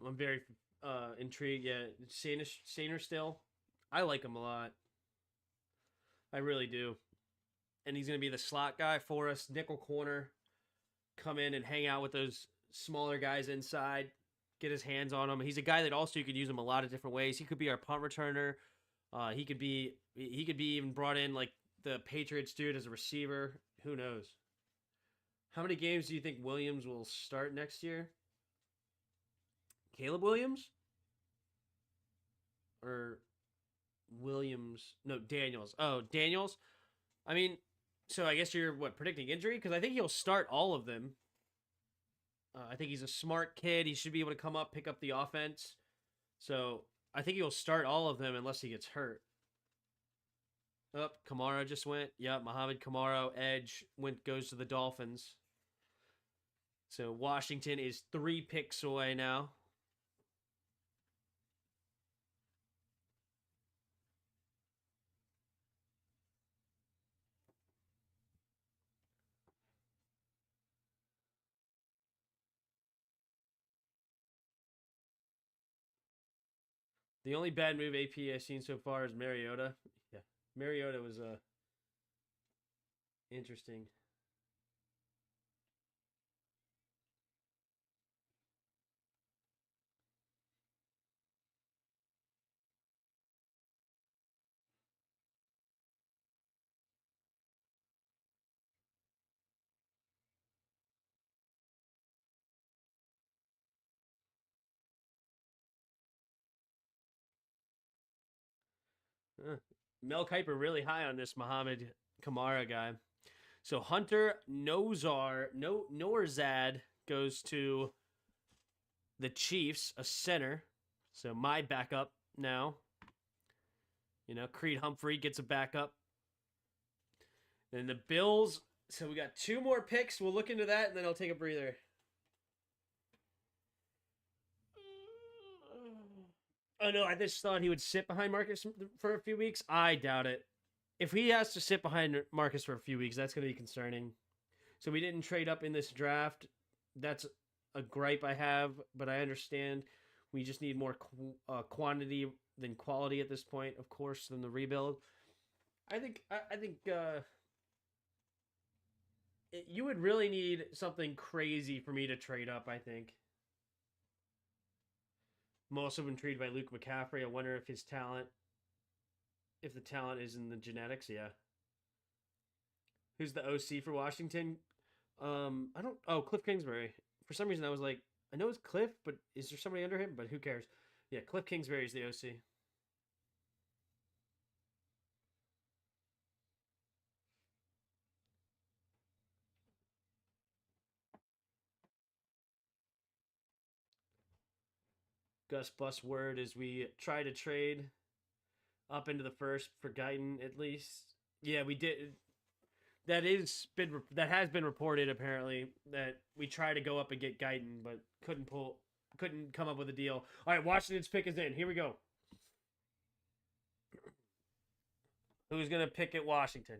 I'm very intrigued. Yeah, Sainer still. I like him a lot. I really do. And he's going to be the slot guy for us. Nickel corner. Come in and hang out with those smaller guys inside. Get his hands on them. He's a guy that also you could use him a lot of different ways. He could be our punt returner. He could be even brought in like the Patriots dude as a receiver. Who knows? How many games do you think Williams will start next year? Caleb Williams? Or Williams? No, Daniels. Oh, Daniels? I mean, so I guess you're, predicting injury? Because I think he'll start all of them. I think he's a smart kid. He should be able to come up, pick up the offense. So I think he'll start all of them unless he gets hurt. Kamara just went. Yeah, Mohamed Kamara, edge, goes to the Dolphins. So Washington is 3 picks away now. The only bad move AP I've seen so far is Mariota. Yeah, Mariota was interesting. Mel Kiper really high on this Mohamed Kamara guy. So Hunter Norzad goes to the Chiefs, a center. So my backup now. Creed Humphrey gets a backup. Then the Bills. So we got 2 more picks. We'll look into that, and then I'll take a breather. Oh, no, I just thought he would sit behind Marcus for a few weeks. I doubt it. If he has to sit behind Marcus for a few weeks, that's going to be concerning. So we didn't trade up in this draft. That's a gripe I have, but I understand. We just need more quantity than quality at this point, of course, than the rebuild. I think you would really need something crazy for me to trade up, I think. I'm also intrigued by Luke McCaffrey. I wonder if the talent is in the genetics. Yeah. Who's the OC for Washington? Cliff Kingsbury. For some reason, I was like, I know it's Cliff, but is there somebody under him? But who cares? Yeah, Cliff Kingsbury is the OC. Gus Bus word as we try to trade up into the first for Guyton at least. Yeah, we did. That has been reported apparently that we tried to go up and get Guyton, but couldn't come up with a deal. All right, Washington's pick is in. Here we go. Who's gonna pick at Washington?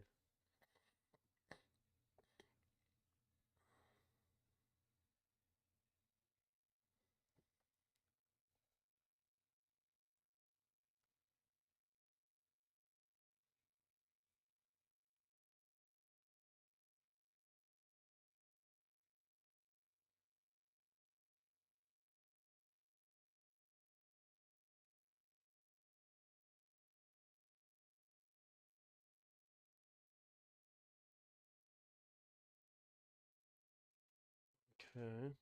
Okay.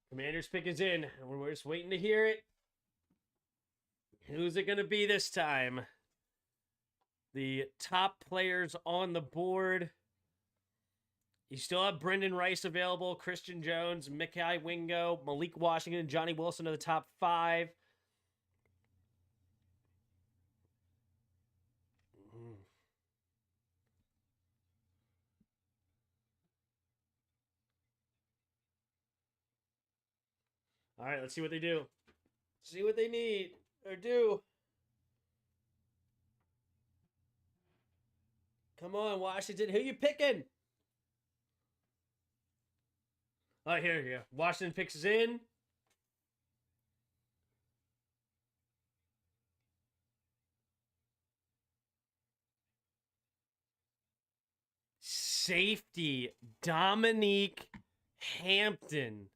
Commander's pick is in. We're just waiting to hear it. Who's it going to be this time? The top players on the board. You still have Brendan Rice available, Christian Jones, Mekhi Wingo, Malik Washington, Johnny Wilson are the top 5. All right, let's see what they do. See what they need or do. Come on, Washington. Who you picking? All right, here you go. Washington picks is in. Safety, Dominique Hampton.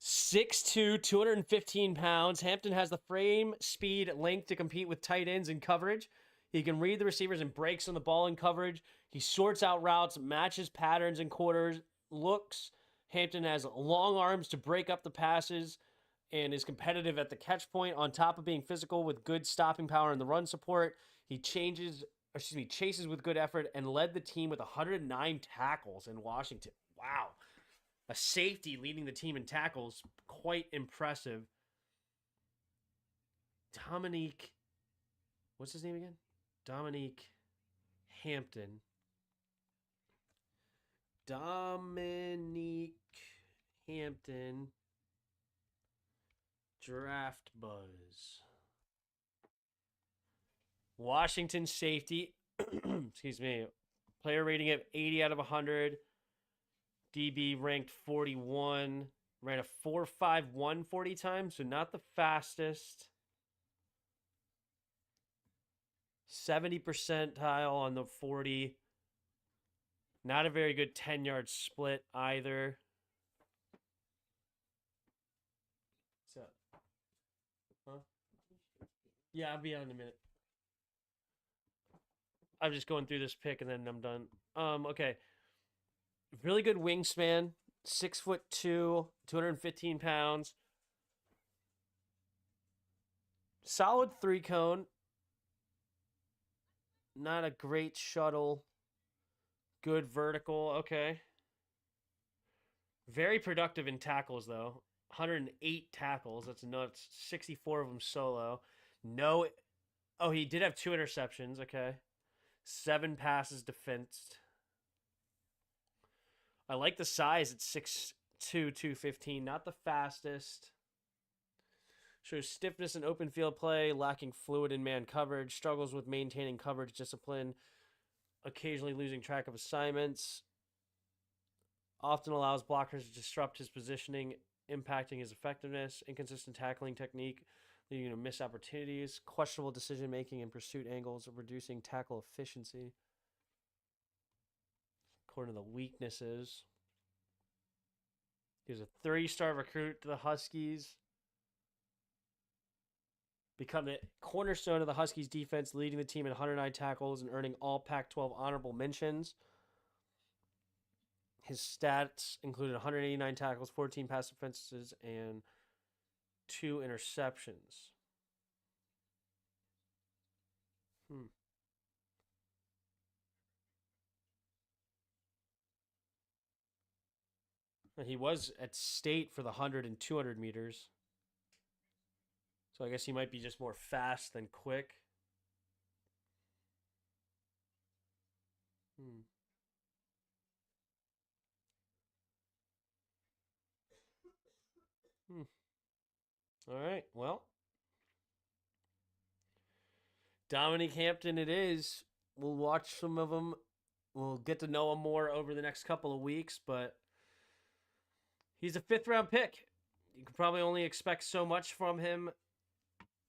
6'2", 215 pounds. Hampton has the frame, speed, length to compete with tight ends in coverage. He can read the receivers and breaks on the ball in coverage. He sorts out routes, matches patterns and quarters, looks. Hampton has long arms to break up the passes and is competitive at the catch point on top of being physical with good stopping power in the run support. He chases with good effort and led the team with 109 tackles in Washington. Wow. A safety leading the team in tackles. Quite impressive. Dominique. What's his name again? Dominique Hampton. Dominique Hampton. Draft Buzz. Washington safety. Excuse me. Player rating of 80 out of 100. DB ranked 41. Ran a 4.51 40 times, so not the fastest. 70 percentile on the 40. Not a very good 10-yard split either. What's up? Huh? Yeah, I'll be on in a minute. I'm just going through this pick and then I'm done. Okay. Really good wingspan. 6'2", 215 pounds. Solid 3-cone. Not a great shuttle. Good vertical. Okay. Very productive in tackles, though. 108 tackles. That's nuts. 64 of them solo. No. Oh, he did have 2 interceptions. Okay. 7 passes defensed. I like the size at 6'2", 215. Not the fastest. Shows stiffness in open field play, lacking fluid in man coverage, struggles with maintaining coverage discipline, occasionally losing track of assignments, often allows blockers to disrupt his positioning, impacting his effectiveness, inconsistent tackling technique, leading to missed opportunities, questionable decision-making and pursuit angles, reducing tackle efficiency. According to the weaknesses, he was a 3-star recruit to the Huskies. Become the cornerstone of the Huskies defense, leading the team in 109 tackles and earning all Pac-12 honorable mentions. His stats included 189 tackles, 14 pass defenses, and 2 interceptions. He was at state for the 100 and 200 meters. So I guess he might be just more fast than quick. All right, well. Dominique Hampton it is. We'll watch some of them. We'll get to know him more over the next couple of weeks, but he's a 5th-round pick. You can probably only expect so much from him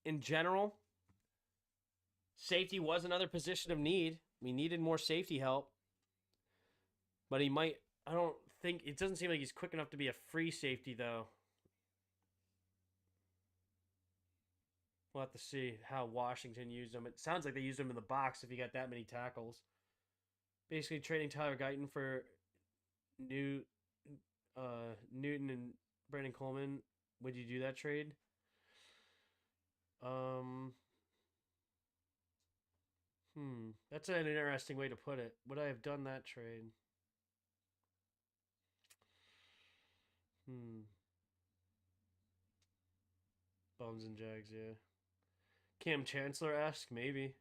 in general. Safety was another position of need. We needed more safety help. But he might... I don't think... It doesn't seem like he's quick enough to be a free safety, though. We'll have to see how Washington used him. It sounds like they used him in the box if he got that many tackles. Basically trading Tyler Guyton for Newton and Brandon Coleman. Would you do that trade? That's an interesting way to put it. Would I have done that trade? Bums and Jags, yeah. Cam Chancellor-esque, maybe.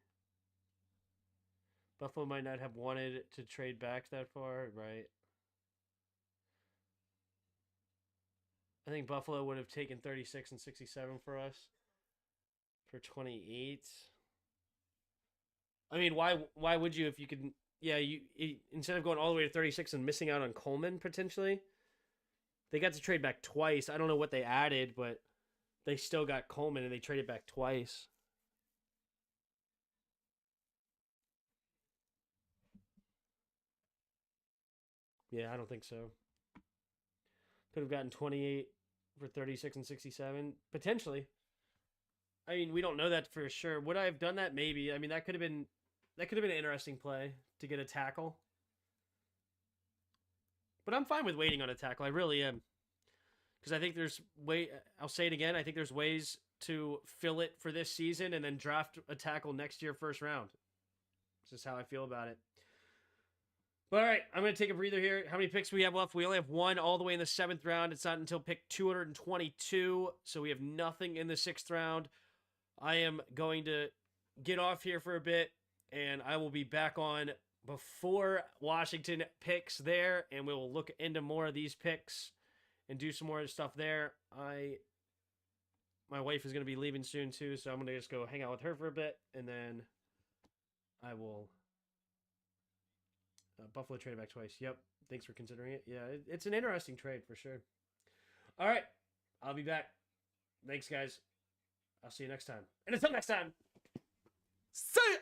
Buffalo might not have wanted to trade back that far, right? I think Buffalo would have taken 36 and 67 for us. For 28. I mean, why would you if you could... Yeah, you instead of going all the way to 36 and missing out on Coleman, potentially, they got to trade back twice. I don't know what they added, but they still got Coleman and they traded back twice. Yeah, I don't think so. Could have gotten 28 for 36 and 67. Potentially. I mean, we don't know that for sure. Would I have done that? Maybe. I mean, that could have been an interesting play to get a tackle. But I'm fine with waiting on a tackle. I really am. Because I think I'll say it again, I think there's ways to fill it for this season and then draft a tackle next year first round. This is how I feel about it. All right, I'm going to take a breather here. How many picks do we have left? We only have one all the way in the 7th round. It's not until pick 222, so we have nothing in the 6th round. I am going to get off here for a bit, and I will be back on before Washington picks there, and we will look into more of these picks and do some more stuff there. My wife is going to be leaving soon, too, so I'm going to just go hang out with her for a bit, and then I will... Buffalo traded back twice. Yep. Thanks for considering it. Yeah, it's an interesting trade for sure. All right. I'll be back. Thanks, guys. I'll see you next time. And until next time, see ya!